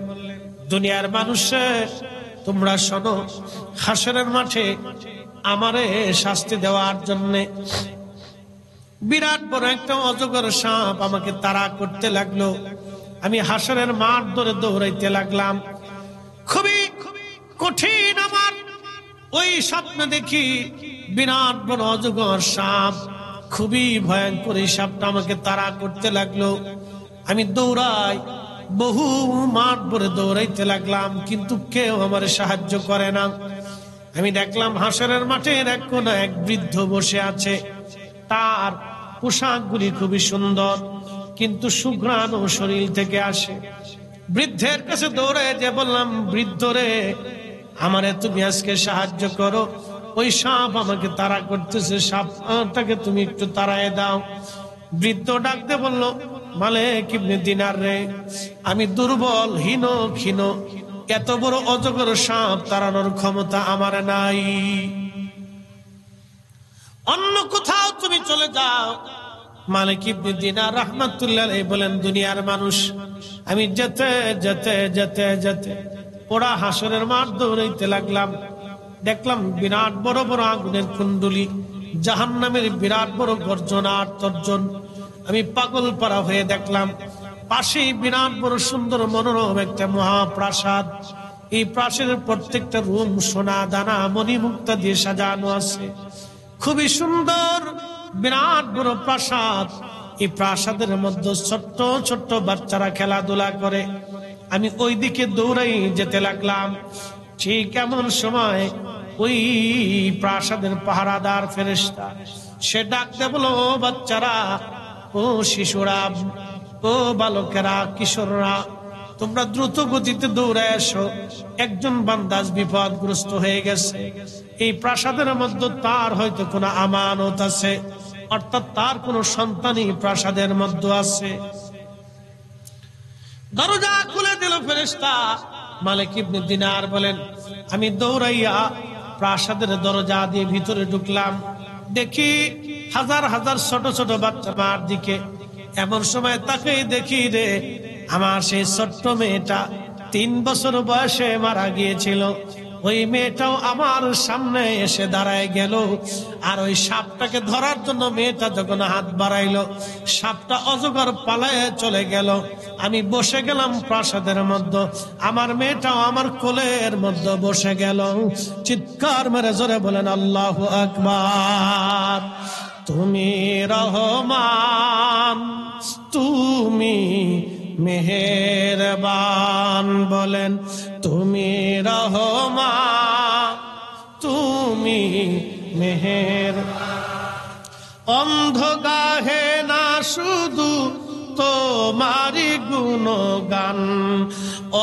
দুনিয়ার মানুষে তোমরা শোনো, হাসরের মাঠে আমারে শাস্তি দেওয়ার জন্য। বিরাট বড় একটা অজগর সাপ আমাকে তাড়া করতে লাগলো। আমি হাসরের মাঠ ধরে দৌড়াইতে লাগলাম। খুবই কঠিন আমার ওই স্বপ্ন দেখি, বিরাট বড় অজগর সাপ, খুবই ভয়ঙ্কর। এই সাপটা আমাকে তাড়া করতে লাগলো। আমি দৌড়াই, বহু মাঠ ভরে দৌড়াইতে লাগলাম, কিন্তু কেউ আমার সাহায্য করে না। আমি দেখলাম হাসরের মাঠের এক কোণে এক বৃদ্ধ বসে আছে। তার পোশাকগুলি খুবই সুন্দর, কিন্তু সুঘ্রাণ শরীর থেকে আসে। বৃদ্ধের কাছে দৌড়ে যে বললাম, বৃদ্ধ রে, আমারে তুমি আজকে সাহায্য করো, ওই সাপ আমাকে তাড়া করতেছে, সাপটাকে তুমি একটু তাড়ায় দাও। বৃদ্ধ ডাকতে বলল, মালিক ইবনে দিনার রে, আমি দুর্বল, হীন ক্ষীণ, এত বড় অজগর সাপ তাড়ানোর ক্ষমতা আমার নাই। অন্য কোথাও তুমি চলে যাও। মালিক ইবনে দিনার রাহমাতুল্লাহ আলাইহি বলেন, দুনিয়ার মানুষ, আমি যেতে যেতে যেতে যেতে ওরা হাসরের মাঠ দৌড়াইতে লাগলাম। দেখলাম বিরাট বড় বড় আগুনের কুণ্ডলী, জাহান্নামের বিরাট বড় গর্জন আর তর্জন। আমি পাগল পাড়া হয়ে দেখলাম পাশেই বিরাট বড় সুন্দর মনোরম একটা মহাপ্রাসাদ। এই প্রাসাদের প্রত্যেকটা রুম সোনা দানা মণিমুক্তা দিয়ে সাজানো আছে। খুবই সুন্দর বিরাট বড় প্রাসাদ। এই প্রাসাদের মধ্যে ছোট্ট ছোট্ট বাচ্চারা খেলাধুলা করে। আমি ওই দিকে দৌড়াই যেতে লাগলাম। ঠিক এমন সময় ওই প্রাসাদের পাহারাদার ফেরেশতা সে ডাকতে বলো, বাচ্চারা, ও শিশুরা, ও বালকেরা, কিশোররা, তোমরা দ্রুত গতিতে দৌড়ে এসো। একজন বান্দাজ বিপদগ্রস্ত হয়ে গেছে। এই প্রাসাদের মধ্যে তার হয়তো কোনো আমানত আছে, অর্থাৎ তার কোনো সন্তানই প্রাসাদের মধ্যে আছে। দরজা খুলে দিল ফেরেশতা। মালিক ইবনে দিনার বলেন, আমি দৌড়াইয়া প্রাসাদের দরজা দিয়ে ভিতরে ঢুকলাম। দেখি হাজার হাজার ছোট ছোট বাচ্চা মার দিকে। এমন সময় তাকে দেখি রে, আমার সেই ছোট্ট মেয়েটা 3 বছর বয়সে মারা গিয়েছিল। ওই মেয়েটাও আমার সামনে এসে দাঁড়ায় গেল। আর ওই সাপটাকে ধরার জন্য মেয়েটা যখন হাত বাড়াইলো, সাপটা অজগর পালায়ে চলে গেল। আমি বসে গেলাম প্রাসাদের মধ্যে, আমার মেয়েটাও আমার কোলের মধ্যে বসে গেল। চিৎকার মেরে জোরে বলেন আল্লাহু আকবার। তুমি রহমান, তুমি মেহেরবান, বলেন তুমি রহমান, তুমি মেহের। অন্ধ গাহে না শুধু তোমারি গুণগান,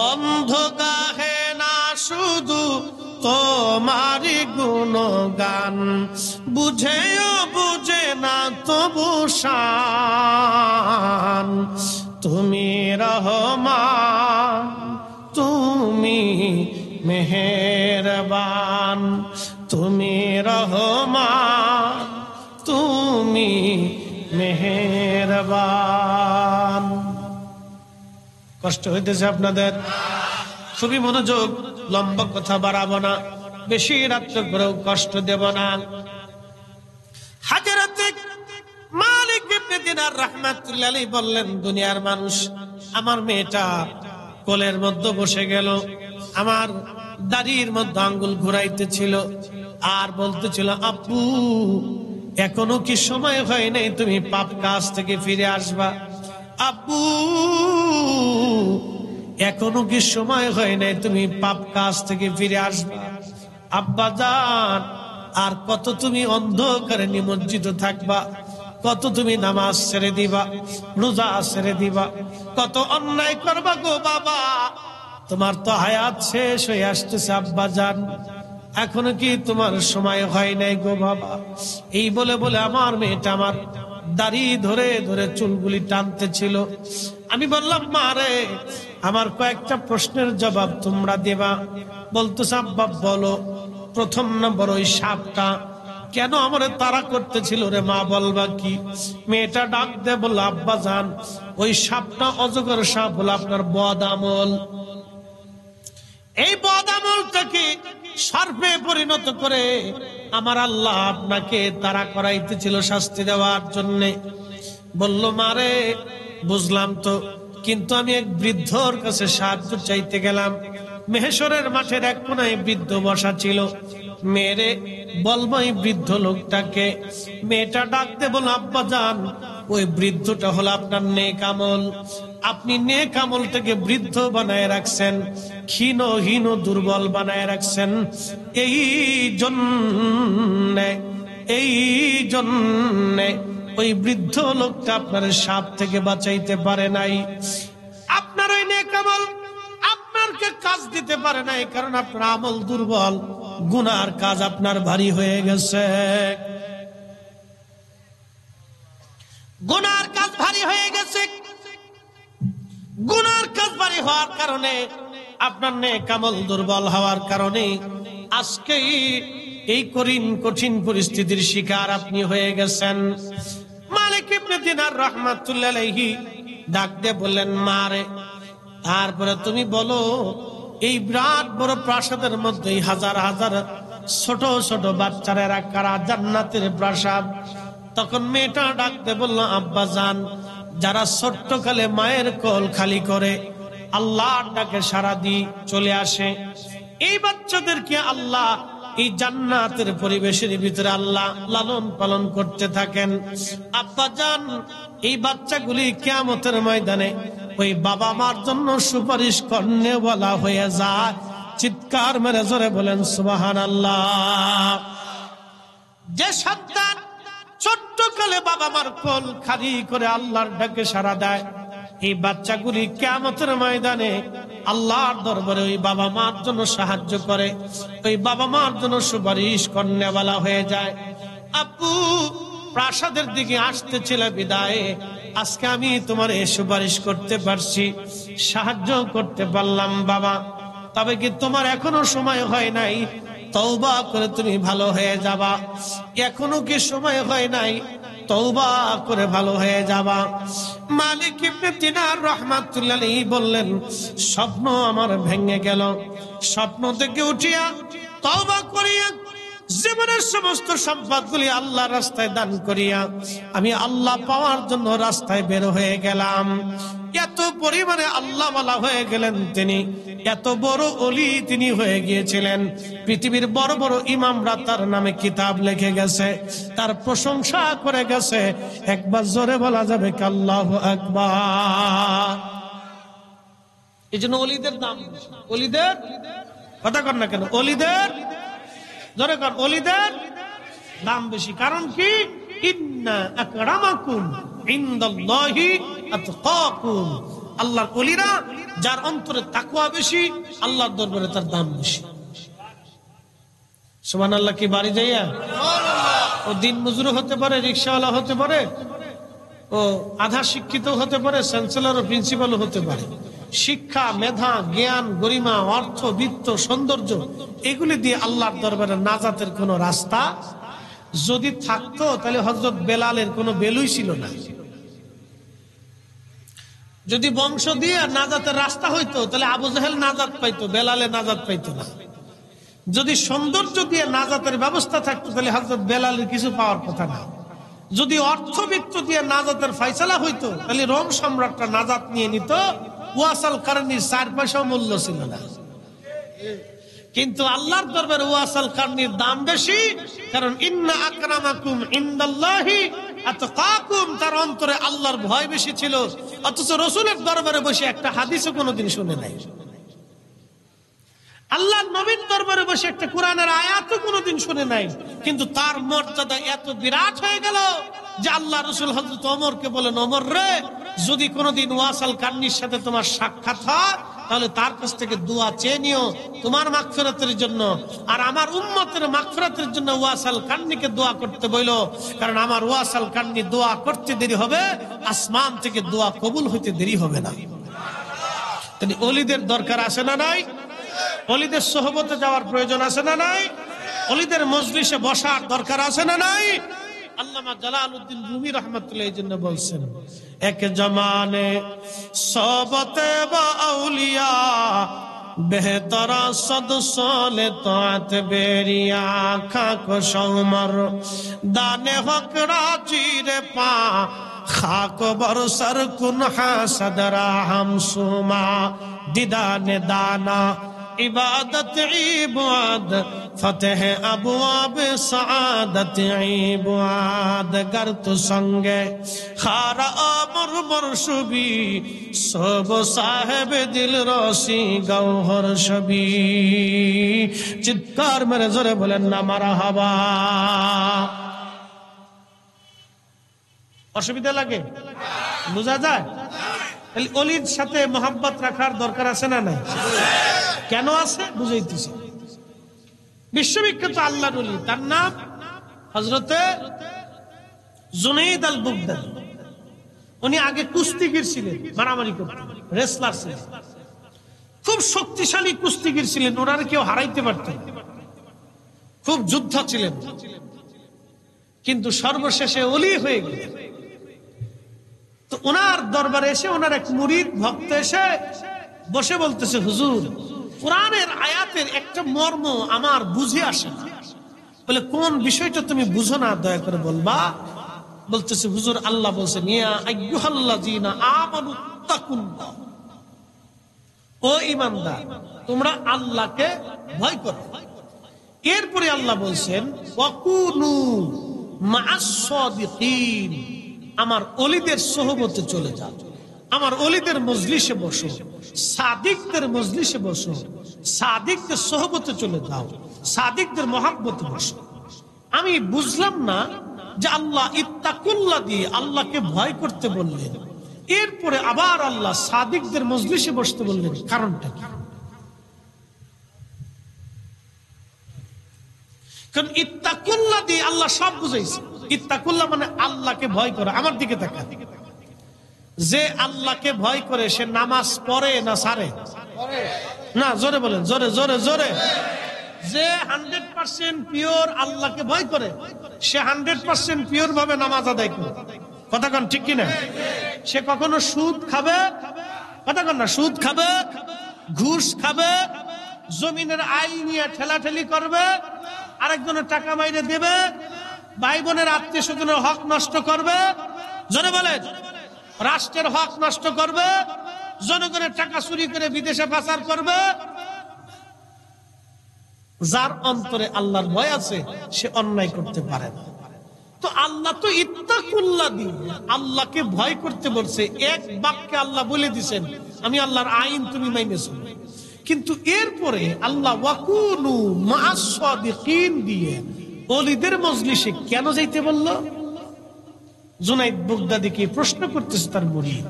অন্ধ গাহে না শুধু তোমারি গুণগান, বুঝেও বুঝে না তবু শান। তুমি রহমান, তুমি মেহেরবান, তুমি রহমান, তুমি মেহেরবান। কষ্ট হইতেছে আপনাদের? খুবই মনোযোগ, লম্বা কথা বাড়াবো না, বেশি রাত্র করেও কষ্ট দেব না। হাজরাতে মালিক ইবনে দিনার রাহমাতুল্লাহ আলাইহি বললেন, দুনিয়ার মানুষ, আমার মেয়েটা কোলের মধ্যে বসে গেল, আমার দাড়ির মধ্যে আঙ্গুল ঘুরাইতেছিল আর বলতেছিল, আপু এখনো কি সময় হয় নাই তুমি পাপ কাজ থেকে ফিরে আসবা? আপু এখনো কি সময় হয় নাই তুমি পাপ কাজ থেকে ফিরে আসবা? আব্বা জান, আর কত তুমি অন্ধকারে নিমজ্জিত থাকবা? কত তুমি নামাজ ছেড়ে দিবা, রোজা ছেড়ে দিবা, কত অন্যায় করবা গো বাবা? তোমার তো হায়াত শেষ হয়ে আসতেছে আব্বা জান, এখনো কি তোমার সময় হয় নাই গো বাবা? এই বলে বলে আমার মেয়েটা আমার দাড়ি ধরে ধরে চুলগুলি টানতে ছিল। আমি বললাম, মা রে, আমার কয়েকটা প্রশ্নের জবাব তোমরা দেবা। বলতেছে, আব্বা বলো। প্রথম নম্বর, ওই সাপটা কেন আমার তাড়া করতেছিল রে মা, বলবা কি? মেয়েটা ডাক দে বলল, আব্বা জান, ওই সাপটা অজগর সাপ হলো আপনার বদ আমল। এই বদ আমলটাকে সর্পে পরিণত করে আমার আল্লাহ আপনাকে তাড়া করাইতেছিল শাস্তি দেওয়ার জন্য। বলল, মারে বুঝলাম তো, কিন্তু আমি এক বৃদ্ধর কাছে সাহায্য চাইতে গেলাম। মেহেশরের মাঠের এক কোনায় বৃদ্ধ বসা ছিল। মেরে বলবো এই বৃদ্ধ লোকটাকে। মেয়েটা ডাকতে বল, আব্বা যান, ওই বৃদ্ধটা হলো আপনার নেক আমল। আপনি নেক আমলটাকে বৃদ্ধ বানায় রাখছেন, ক্ষীণ হীন দুর্বল বানায় রাখছেন। এই জন্য ওই বৃদ্ধ লোকটা আপনার সাপ থেকে বাঁচাইতে পারে নাই। আপনার ওই নেক আমল আপনারকে কাজ দিতে পারে নাই, কারণ আপনার আমল দুর্বল, গুনার কাজ আপনার ভারী হয়ে গেছে। গুনার কাজ ভারী হয়ে গেছে। গুনার কাজ ভারী হওয়ার কারণে, আপনার নেক আমল দুর্বল হওয়ার কারণে আজকে এই কঠিন পরিস্থিতির শিকার আপনি হয়ে গেছেন। মালিক ইবনে দিনার রাহমাতুল্লাহ আলাইহি ডাক দিয়ে বললেন, মারে তারপরে তুমি বলো, এই বিরাট বড় প্রাসাদের মধ্যে হাজার হাজার ছোট ছোট বাচ্চারা কারা জান্নাতের প্রাসাদ? তখন মেয়েটা ডাকতে বলল, আব্বা জান, যারা ছোট্টকালে মায়ের কোল খালি করে আল্লাহর ডাকে সাড়া দিয়ে চলে আসে, এই বাচ্চাদেরকে আল্লাহ এই জান্নাতের পরিবেশের ভিতরে আল্লাহ লালন পালন করতে থাকেন। আব্বা জান, এই বাচ্চাগুলি কিয়ামতের ময়দানে ওই বাবা মার জন্য সুপারিশ করনেওয়ালা হয়ে যায়। চিৎকার মেরে জোরে বলেন সুবহানাল্লাহ। যে সন্তান ছোট্টকালে বাবা মার কোল খালি করে আল্লাহর ডাকে সাড়া দেয়, এই বাচ্চাগুলি কিয়ামতের ময়দানে আল্লাহর দরবারে ওই বাবা মার জন্য সাহায্য করে, ওই বাবা মার জন্য সুপারিশ করনেওয়ালা হয়ে যায়। আপু প্রাসাদের দিকে আসতেছিল বিদায়ে, আজকে আমি তোমার এই সুপারিশ করতে পারছি, সাহায্য করতে পারলাম বাবা। তবে কি তোমার এখনো সময় হয় নাই? তওবা করে তুমি ভালো হয়ে যাবা। এখনো কি সময় হয় নাই? তওবা করে ভালো হয়ে যাবা। মালিক ইবনে দিনার রাহমাতুল্লাহ আলাইহি বললেন, স্বপ্ন আমার ভেঙে গেল। স্বপ্ন থেকে উঠিয়া তওবা করিয়া জীবনের সমস্ত সম্পদগুলি আল্লাহর রাস্তায় দান করিয়া আমি আল্লাহ পাওয়ার জন্য রাস্তায় বের হয়ে গেলাম। এত পরিমাণে আল্লাহ ওয়ালা হয়ে গেলেন তিনি, এত বড় ওলি তিনি হয়ে গিয়েছিলেন। পৃথিবীর বড় বড় ইমামরা তার নামে কিতাব লিখে গেছে, তার প্রশংসা করে গেছে। একবার জোরে বলা যাবে কি আল্লাহু আকবার। এই জন্য ওলিদের দাম, ওলিদের কথা কর না কেন, ওলিদের জোরে কর, ওলিদের দাম বেশি। কারণ কি? ইন্না আকরামাকুম ইনদাল্লাহি আতকাকুম। আল্লাহর ওলিরা যার অন্তরে তাকওয়া বেশি, আল্লাহর দরবারে তার দাম বেশি। সুবহানাল্লাহ। কি বাড়ি যাইয়া ও দিন মজুর হতে পারে, রিকশাওয়ালা হতে পারে, ও আধা শিক্ষিত হতে পারে, চ্যান্সেলর ও প্রিন্সিপালও হতে পারে। শিক্ষা, মেধা, জ্ঞান, গরিমা, অর্থ, বিত্ত, সৌন্দর্য, এগুলি দিয়ে আল্লাহর দরবারে নাজাতের কোন রাস্তা যদি থাকতো, তাহলে হযরত বেলালের কোনো বেলুই ছিল না। যদি বংশ দিয়ে নাজাতের রাস্তা হইতো, তাহলে আবু জাহেল নাজাত পাইতো, বেলালে নাজাত পাইতো না। যদি সৌন্দর্য দিয়ে নাজাতের ব্যবস্থা থাকতো, তাহলে হযরত বেলালের কিছু পাওয়ার কথা না। যদি অর্থবিত্ত দিয়ে নাজাতের ফয়সালা হইতো, তাহলে রোম সম্রাটটা নাজাত নিয়ে নিত। ওয়াসাল কারণীর 4 পয়সাও মূল্য ছিল না। কিন্তু আল্লাহর দরবারে ওয়াসাল কারণীর দাম বেশি, কারণ ইন্না আকরামাকুম ইনদাল্লাহি আতকাকুম। তার অন্তরে আল্লাহর ভয় বেশি ছিল। অথচ রাসূলের দরবারে বসে একটা হাদিসও কোনোদিন শুনে নাই। আল্লাহর নবীর দরবারে বসে একটা কোরআনের আয়াতও কোনোদিন শুনে নাই। কিন্তু তার মর্যাদা এত বিরাট হয়ে গেল যে আল্লাহ রাসূল হযরত ওমরকে বলেন, ওমর রে, যদি কোনোদিন ওয়াসাল কারণীর সাথে তোমার সাক্ষাৎ হয়, তাহলে তার কাছ থেকে দোয়া চেয়ে নিও তোমার মাগফিরাতের জন্য, আর আমার উম্মতের মাগফিরাতের জন্য ওয়াসাল কারণীকে দোয়া করতে বইলো। কারণ আমার ওয়াসাল কারণী দোয়া করতে দেরি হবে, আসমান থেকে দোয়া কবুল হইতে দেরি হবে না। তাই ওলিদের দরকার আছে না নাই? ওলিদের সোহবতে যাওয়ার প্রয়োজন আছে না নাই? ওলিদের মজলিসে বসার দরকার আছে না নাই? আল্লামা জালালউদ্দিন রুমি রাহমাতুল্লাহ এই জন্য বলছেন, এক জমানে সোহবতে বা আউলিয়া बेहतरा सद सोले तोत बेरिया खाको सौमर दाने हकरा चीरे पा खाको बरसर कुन्हा सदरा हम सुमा दिदाने दाना इबादत इबाद फतेह अबवाब सआदत इबाद गर तु संगे खारा अमर मरशुबी सब साहेब दिल रोसी गौहर शबी चित्कार मेरे जोरे बोलें ना मारहाबा অসুবিধা লাগে বুঝা যায় অলির সাথে মোহাব্বত রাখার দরকার আছে না নাই কেন আছে বুঝাইতেছি বিশ্ববিখ্যাত আল্লাহর ওলি তার নাম হযরতে জুনাইদ আল বুগদাদি উনি আগে কুস্তিগীর ছিলেন মারামারি করতেন রেসলার ছিলেন খুব শক্তিশালী কুস্তিগীর ছিলেন ওনার কেউ হারাইতে পারত না খুব যোদ্ধা ছিলেন কিন্তু সর্বশেষে ওলি হয়ে গেলেন তো ওনার দরবারে এসে ওনার এক মুরিদ ভক্ত এসে বসে বলতেছে হুজুর কোরআনের আয়াতের একটা মর্ম আমার বুঝে আসে না বলে কোন বিষয়টা তুমি বুঝো না দয়া করে বলবা বলতেছে হুজুর আল্লাহ বলছেন ইয়া আইয়ুহাল্লাযিনা আমানু তাকুল্লাহ ও ঈমানদার তোমরা আল্লাহকে ভয় করো এরপরে আল্লাহ বলছেন ওয়াকুনু মা'আস সাদিকিন আমার ওলিদের সোহবতে চলে যাও আমার ওলিদের মজলিসে বসো সাদিকদের মজলিসে বসো সাদিকদের সোহবতে চলে যাও সাদিকদের মহব্বতে বসো আমি বুঝলাম না যে আল্লাহ ইত্তাকুল্লাহ দিয়ে আল্লাহকে ভয় করতে বললেন এরপরে আবার আল্লাহ সাদিকদের মজলিসে বসতে বললেন কারণটা কি কারণ ইত্তাকুল্লাহ দিয়ে আল্লাহ সব বুঝাইছে ইত্তাকুল্লাহ মানে আল্লাহকে ভয় করে আমার দিকে তাকান যে আল্লাহকে ভয় করে সে নামাজ পড়ে না ছাড়ে না জোরে বলেন জোরে জোরে জোরে যে 100% পিওর আল্লাহকে ভয় করে সে 100% পিওর ভাবে নামাজ আদায় করে কথা কোন ঠিক কি না সে কখনো সুদ খাবে কথা কোন না সুদ খাবে ঘুষ খাবে জমিনের আইল নিয়ে ঠেলাঠেলি করবে আরেকজনের টাকা মাইরে দেবে ভাই বোনের আত্মীয় স্বজনের হক নষ্ট করবে জোরে বলেন রাষ্ট্রের হক নষ্ট করবে জনগণের টাকা চুরি করে বিদেশে পাচার করবে যার অন্তরে আল্লাহর ভয় আছে সে অন্যায় করতে পারে না তো আল্লাহ তো ইত্তাকুল্লাহ দিয়ে আল্লাহকে ভয় করতে বলছে এক বাক্যে আল্লাহ বলে দিবেন আমি আল্লাহর আইন তুমি মাইনে চলো কিন্তু এরপরে আল্লাহ ওয়াকুনু মা'আস সাদিকিন দিয়ে ওলিদের মজলিসে কেন যাইতে বলল জুনাইদ বুগদাদিকে প্রশ্ন করতেছে তার মুরিদ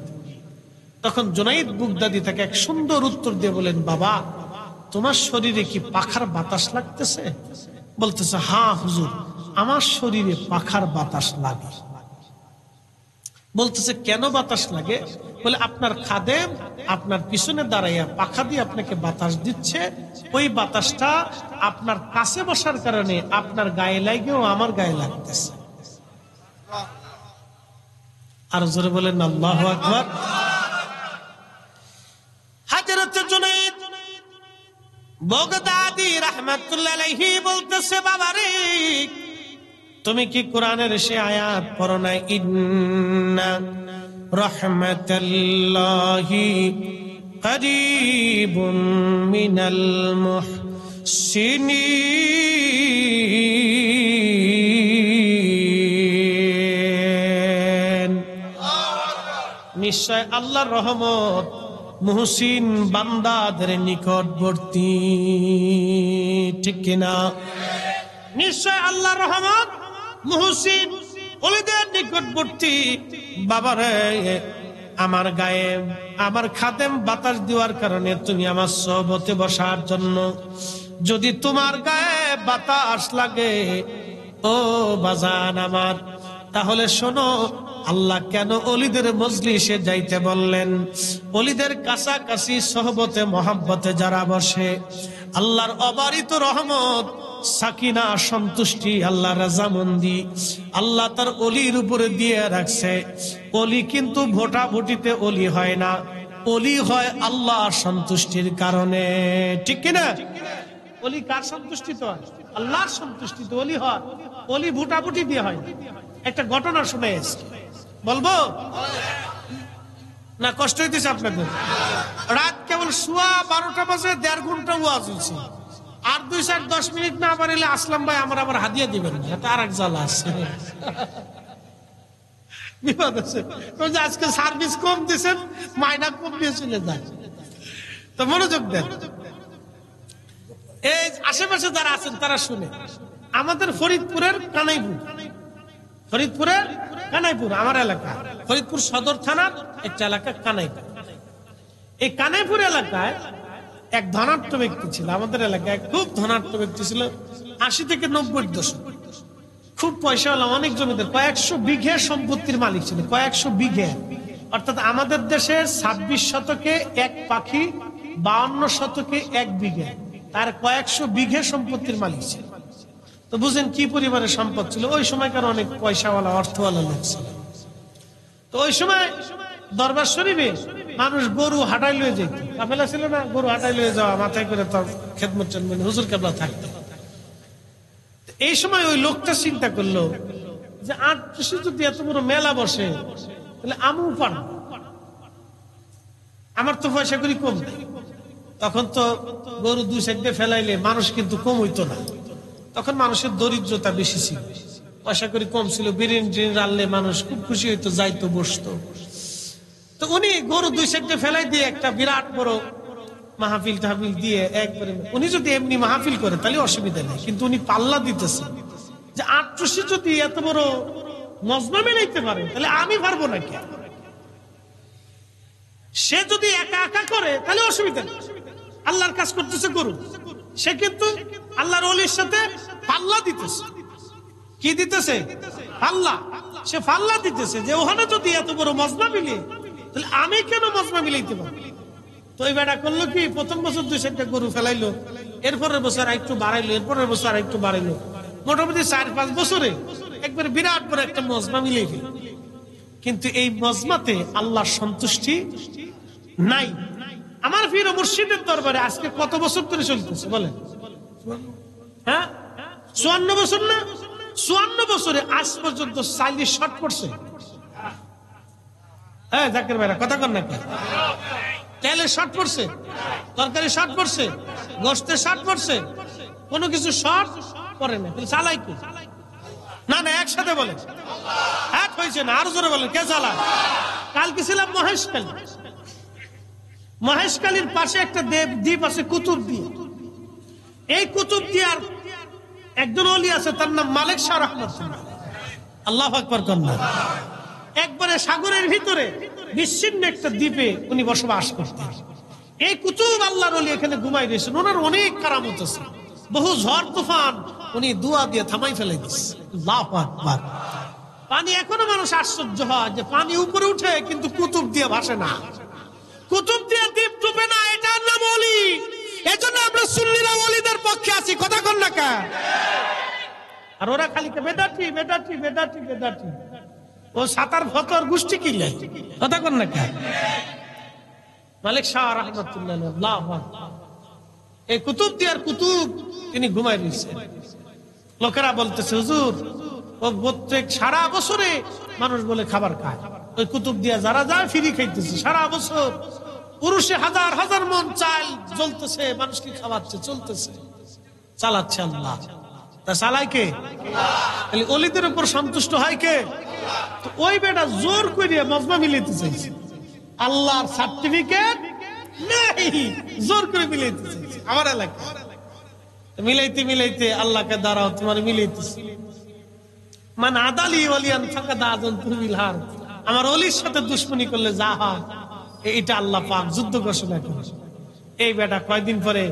তখন জুনাইদ বুগদাদি তাকে এক সুন্দর উত্তর দিয়ে বলেন বাবা তোমার শরীরে কি পাখার বাতাস লাগতেছে বলতেছে হ্যাঁ হুজুর আমার শরীরে পাখার বাতাস লাগে বলতেছে কেন বাতাস লাগে বলে আপনার খাদেম আপনার পিছনে দাঁড়াইয়া পাখা দিয়ে আপনাকে বাতাস দিচ্ছে ওই বাতাসটা আপনার কাছে বসার কারণে আপনার গায়ে লাগেও আমার গায়ে লাগতেছে আর জোরে বলেন আল্লাহু আকবার হযরত জুনাইদ বুগদাদি রাহমাতুল্লাহ আলাইহি বলতেছে বাবা রে তুমি কি কোরআনের সে আয়াত পড়ো না ইন্না রাহমাতাল্লাহি করিবুম মিনাল মুহসিনিন নিশ্চয় আল্লাহর রহমত মুহসিন বান্দাদের নিকটবর্তী ঠিক কিনা নিশ্চয় আল্লাহর রহমত মুহসিন ওলিদের নিকটবর্তী বাবারে আমার গায়ে আমার খাদেম বাতাস দেওয়ার কারণে তুমি আমার সোহবতে বসার জন্য যদি তোমার গায়ে বাতাস লাগে ও বাজান আমার তাহলে শোনো আল্লাহ কেন ওলিদের মজলিসে যাইতে বললেন ওলিদের কাছাকাছি সোহবতে মহব্বতে যারা বসে আল্লাহর অবারিত রহমত সাকিনা সন্তুষ্টি আল্লাহ রাজামন্দি আল্লাহ তার ওলির উপরে দিয়ে রাখছে ওলি কিন্তু ভোটাভুটিতে ওলি হয় না ওলি হয় আল্লাহর সন্তুষ্টির কারণে, ঠিক কিনা? ওলি কার সন্তুষ্টিতে হয়? আল্লাহর সন্তুষ্টিতে ওলি হয়। ওলি ভুটাভুটি দিয়ে হয়। একটা ঘটনা শুনে এসেছি, বলবো না? কষ্ট হইতেছে আপনাদের? রাত কেবল সোয়া 12টা বাজে, 1.5 ঘন্টা ওয়াজ হয়েছে। আর 2-10 মিনিট না পারিলে আসলাম ভাই আমার আবার হাদিয়া দিবেন না, এটা আর এক জ্বালা আছে, বিপদ আছে। আজকে সার্ভিস কম দিয়েছেন, মাইনা কম দিয়ে চলে যায়। তো মনোযোগ দেন, এই আশেপাশে যারা আছেন তারা শুনে। আমাদের ফরিদপুরের কানাইপুর, ফরিদপুরের কানাইপুর আমার এলাকা, ফরিদপুর সদর থানার একটা এলাকা কানাইপুর। এই কানাইপুর এলাকায় এক ধনাঢ্য ব্যক্তি ছিল, আমাদের এলাকায় খুব ধনাঢ্য ব্যক্তি ছিল। 80 থেকে 90 দশক, খুব পয়সাওয়ালা, অনেক জমিদার, কয়েকশো বিঘে সম্পত্তির মালিক ছিল, কয়েকশো বিঘে। অর্থাৎ আমাদের দেশে 26 শতকে এক পাখি, 52 শতকে 1 বিঘে, তার কয়েকশো বিঘে সম্পত্তির মালিক ছিল। তো বুঝেন কি পরিবারের সম্পদ ছিল। ওই সময়কার অনেক পয়সাওয়ালা, অর্থওয়ালা লোক ছিল। তো ওই সময় দরবার শরীফে মানুষ গরু হাঁটাই লয়ে যেত, কাফেলা ছিল না, গরু হাঁটাই লয়ে যাওয়া, মাথায় করে তো খেদমত চলবেন, হুজুর কেবলা থাকতো। এই সময় ওই লোকটা চিন্তা করলো যে 8 যদি এত বড় মেলা বসে তাহলে আমিও পারবো, আমার তো পয়সা করি কম নেই। তখন তো গরু 2 সাইডে ফেলাইলে মানুষ কিন্তু কম হইতো না, তখন মানুষের দরিদ্রতা বেশি ছিল, পয়সা করি কম ছিল। বিরিয়ানি রানলে মানুষ খুব খুশি হইতো, যাইতো, বসতো। তো উনি গরু 2 সাইডে ফেলাই দিয়ে একটা বিরাট বড় মাহফিল টাহফিল দিয়ে একবারে, উনি যদি এমনি মাহফিল করে তাহলে অসুবিধা নেই, কিন্তু উনি পাল্লা দিতেছে যে 8 যদি এত বড় মজমা মেলাইতে পারে তাহলে আমি পারবো না কি? সে যদি একা একা করে তাহলে অসুবিধা নেই, আল্লাহর কাজ করতেছে গরু, সে কিন্তু আল্লাহর ওলির সাথে পাল্লা দিতেছে। কি দিতেছে? পাল্লা। সে পাল্লা দিতেছে যে ওখানে যদি এত বড় মজমা মিলিয়ে তাহলে আমি কেন মজমা মিলাইতে পারবো? তো এই বেটা করলো কি, প্রথম বছর 2 সাইডটা গরু ফেলাইলো, এরপরের বছর আরেকটু বাড়াইলো, এরপরের বছর আরেকটু বাড়াইলো, মোটামুটি 4-5 বছরে একবার বিরাট বড় একটা মজমা মিলিয়ে ফেল। কিন্তু এই মজমাতে আল্লাহর সন্তুষ্টি নাই। আমার পীর ও মুর্শিদের দরবারে আজকে কত বছর ধরে চলতেছে বলেন? হ্যাঁ, 54 বছর না? 54 বছরে আজ পর্যন্ত 40 শর্ট পড়ছে। হ্যাঁ জাকির ভাইরা কথা কন না, তেলে শর্ট পড়ছে, তরকারি শর্ট পড়ছে, গোস্তে শর্ট পড়ছে, কোনো কিছু শর্ট পড়ে না। চালাই কি? না না, একসাথে বলে এক হয়েছে না, আরো জোরে বলেন কে চালায়? কালকে ছিলাম মহেশখালী, মহেশখালীর পাশে একটা দ্বীপ আছে কুতুবদিয়া। এই কুতুবদিয়ার একজন ওলি আছে, তার নাম মালিক শাহ রহমাতুল্লাহ। আল্লাহু আকবার কন্যা। একবারে সাগরের ভিতরে বিচ্ছিন্ন একটা দ্বীপে উনি বসবাস করতেন। এই কুতুব আল্লাহর ওলি এখানে ঘুমাই রয়েছেন, ওনার অনেক কারামত আছে। বহু ঝড় তুফান উনি দুয়া দিয়ে থামাই ফেলে দিচ্ছে। আল্লাহু আকবার। পানি এখনো মানুষ আশ্চর্য হয় যে পানি উপরে উঠে কিন্তু কুতুব দিয়ে ভাসে না, কুতুব দিয়ে দ্বীপ ডুবে না, এটার নাম ওলি। এজন্য আমরা সুন্নিরা ওলিদের পক্ষে আছি, কথা কন না কা? আর ওরা খালি বেদাতি বেদাতি বেদাতি বেদাতি, ও সাতার ভতর গোষ্ঠী কিনলে, কথা কন না কা? মালিক শাহ রহমাতুল্লাহ আল্লাহু আকবার। এই কুতুব দিয়ার কুতুব তিনি ঘুমাই রয়েছেন। লোকেরা বলতেছে হুজুর ও প্রত্যেক সারা বছরে মানুষ বলে খাবার খায়, ওই কুতুব দিয়া যারা যায় ফ্রি খাইতেছে সারা বছর, পুরুষে হাজার হাজার মন চাল জ্বলতেছে, মানুষকে খাওয়াচ্ছে, চলতেছে, চালাচ্ছে আল্লাহ। তা চালায় কে? ওলিদের উপর সন্তুষ্ট হয় কে? তো ওই বেটা জোর করিয়া মজমা মিলাইতে চাইছে, আল্লাহর সার্টিফিকেট নেই, জোর করে মিলাইতে চাইছে। আমার এলাকা মিলাইতে মিলাইতে আল্লাহকে দাঁড়াও তোমার মিলাইতেছে। মান আদালি ওলিয়ান ফাকাদ আযানতুহুল হারব, আমার ওলির সাথে দুশমনি করলে যা হয় এটা আল্লাহ পাক যুদ্ধ ঘোষণা করে। এই বেটা কয়দিন পরে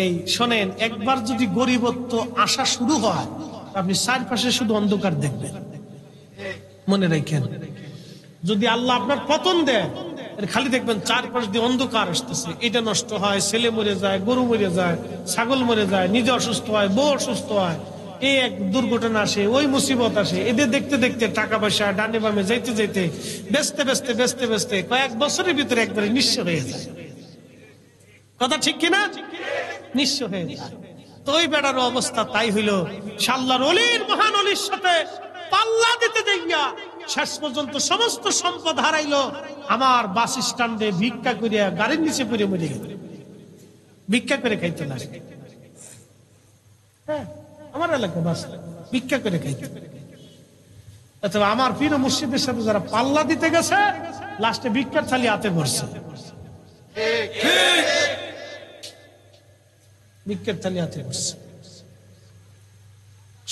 এই শোনেন, একবার যদি গরিবত্ব আসা শুরু হয় আপনি চারপাশে শুধু অন্ধকার দেখবেন, মনে রাখেন। যদি আল্লাহ আপনার পতন দেয় খালি দেখবেন চারপাশ দিয়ে অন্ধকার আসতেছে, এটা নষ্ট হয়, ছেলে মরে যায়, গরু মরে যায়, ছাগল মরে যায়, নিজে অসুস্থ হয়, বউ অসুস্থ হয়, এই এক দুর্ঘটনা আসে, ওই মুসিবত আসে, এদের দেখতে দেখতে টাকা পয়সা ডানে বামে যাইতে যাইতে বেচতে বেচতে বেচতে বেচতে কয়েক বছরের ভিতরে একবারে নিঃস্ব হয়ে যায়। কথা ঠিক কিনা? নিঃস্ব হয়ে যায়। তো ওই বেড়ার অবস্থা তাই হইল। আল্লাহর ওলির মহান ওলির সাথে পাল্লা দিতে যাইয়া শেষ পর্যন্ত সমস্ত সম্পদ হারাইলো। আমার বাস স্ট্যান্ডে ভিক্ষা করিয়া গাড়ির নিচে পড়ে মরে গেল। ভিক্ষা করে খাইতে লাগে। হ্যাঁ, আমার এলাকা বাস ভিক্ষা করে খাইতে। অথবা আমার পীর মুর্শিদের সাথে যারা পাল্লা দিতে গেছে, লাস্টে ভিক্ষার থালি হাতে পড়ছে। ভিক্ষার থালি হাতে পড়ছে।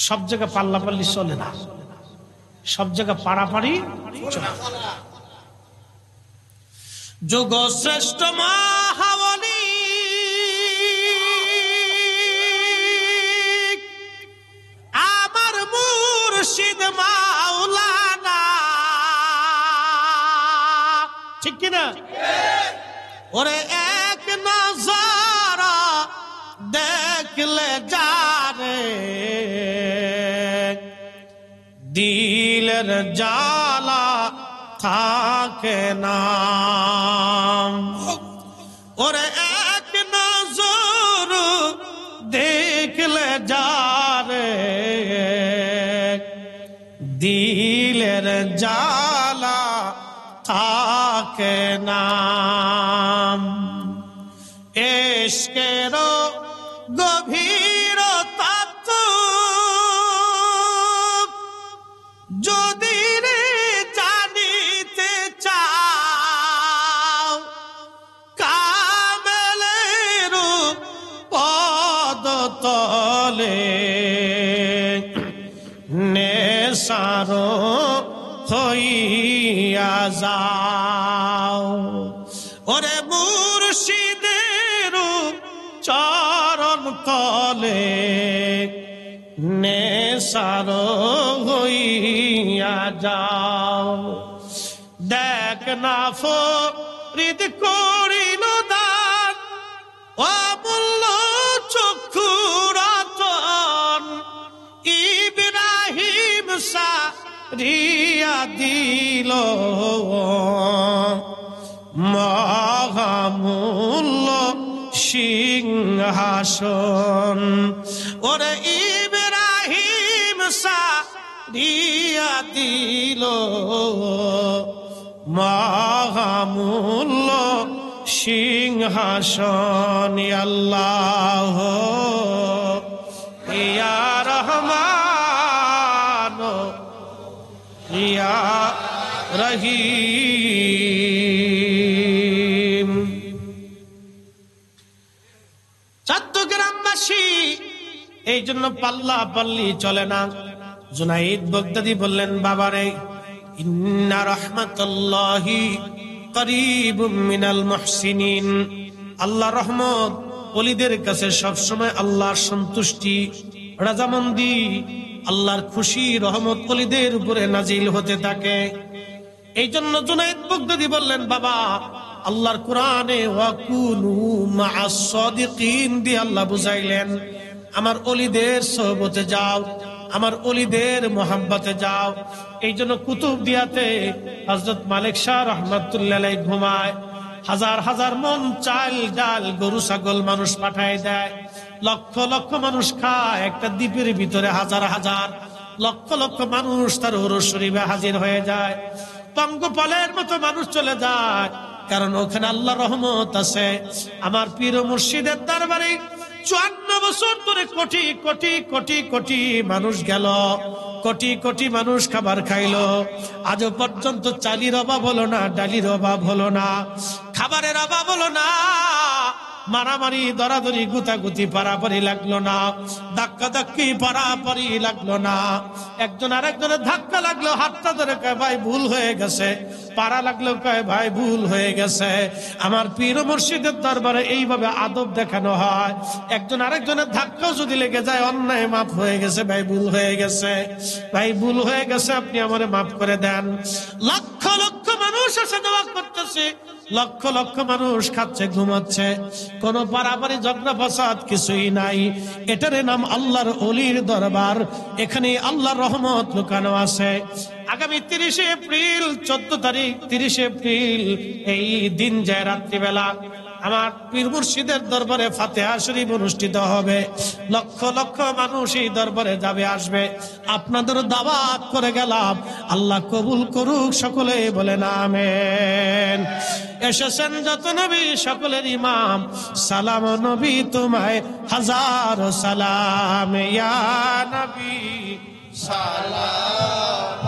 সব জায়গায় পাল্লা পাল্লি চলে না, সব জায়গায় পাড়াপাড়ি চলে। যোগ শ্রেষ্ঠ মহাবলী আমার মুর্শিদ মাওলানা, ঠিক কিনা? ওরে এক নজর দেখলে যারে দিলের জ্বালা থাকে না। ওরে এক নজর দেখলে যারে দিলের জ্বালা থাকে না। ইশকের গভীরতা তো যদি রে জানিতে চাও, কামেলের পদ তলে নেশার হইয়া যাও। ওরে মুর্শিদের চরণ তলে নেশার হইয়া যাও। দেখ না ফরিদ করিল দান, অমূল্য চক্ষু রতন ইব্রাহিম সারিয়া দিল মহামূল্য সিংহাসন। ওরে ইব্রাহিম সারিয়া দিল মহামূল্য সিংহাসন। আল্লাহ ইয়া রহমান ইয়া রহিম। চট্টগ্রামবাসী এই জন্য পাল্লা পাল্লি চলে না। জুনাইদ বাগদাদী বললেন, বাবারে ইন্না রাহমাতুল্লাহি করিবুম মিনাল মুহসিনিন। আল্লাহর রহমত ওলিদের কাছে সবসময় আল্লাহর সন্তুষ্টি, রাজামন্দি, আল্লাহর খুশি রহমত ওলিদের উপরে নাজিল হতে থাকে। এই জন্য জুনাইদ বাগদাদী বললেন, বাবা আল্লাহর কোরআনে ওয়াকুনু মা'আস সাদিকিন দিয়ে আল্লাহ বুঝাইলেন, আমার ওলিদের সোহবতে যাও, আমার ওলিদের মোহাব্বতে যাও। এই জন্য কুতুবদিয়াতে হযরত মালিক শাহ রহমাতুল্লাহ আলাইহি ঘুমায়, হাজার হাজার মন চাল ডাল গরু ছাগল মানুষ পাঠায় দেয়, লক্ষ লক্ষ মানুষ খায়। একটা দ্বীপের ভিতরে হাজার হাজার লক্ষ লক্ষ মানুষ তার উরুস শরীফে হাজির হয়ে যায়। পঙ্গপালের মতো মানুষ চলে যায়, কারণ ওখানে আল্লাহর রহমত আছে। আমার পীর মুর্শিদের দরবারে 54 বছর ধরে কোটি কোটি কোটি কোটি মানুষ গেল, কোটি কোটি মানুষ খাবার খাইলো। আজও পর্যন্ত চালির অভাব হলো না, ডালির অভাব হলো না, খাবারের অভাব হলো না, মারামারি দরাদরি গুতাগুতি পারাপারি লাগলো না, ধাক্কা ধাক্কি পারাপারি লাগলো না। একজন আরেকজনের ধাক্কা লাগলো, হাতটা ধরে কয় ভাই ভুল হয়ে গেছে, পারা লাগলো কয় ভাই ভুল হয়ে গেছে। আমার পীর মুর্শিদের দরবারে এইভাবে আদব দেখানো হয়। একজন আরেকজনের ধাক্কাও যদি লেগে যায়, অন্যায় মাফ হয়ে গেছে, ভাই ভুল হয়ে গেছে, ভাই ভুল হয়ে গেছে, আপনি আমারে মাফ করে দেন। লক্ষ লক্ষ মানুষ এসে দোয়া করতেছে, লক্ষ লক্ষ মানুষ খাচ্ছে ঘুমাচ্ছে, কোনো পারাপারি ঝগড়া ফাসাদ কিছুই নাই। এটার নাম আল্লাহর ওলির দরবার, এখানে আল্লাহর রহমত লুকানো আছে। আগামী 30 এপ্রিল 14 তারিখ 30 এপ্রিল এই দিন যায় রাত্রিবেলা আমার পীর মুর্শিদের দরবারে ফাতিহা শরীফ অনুষ্ঠিত হবে। লক্ষ লক্ষ মানুষ এই দরবারে যাবে, আসবে। আপনাদের দাওয়াত করে গেলাম, আল্লাহ কবুল করুক, সকলে বলেন আমিন। এসেছেন যত নবী সকলের ইমাম, সালাম নবী তোমায় হাজারো সালাম, ইয়া নবী সালাম।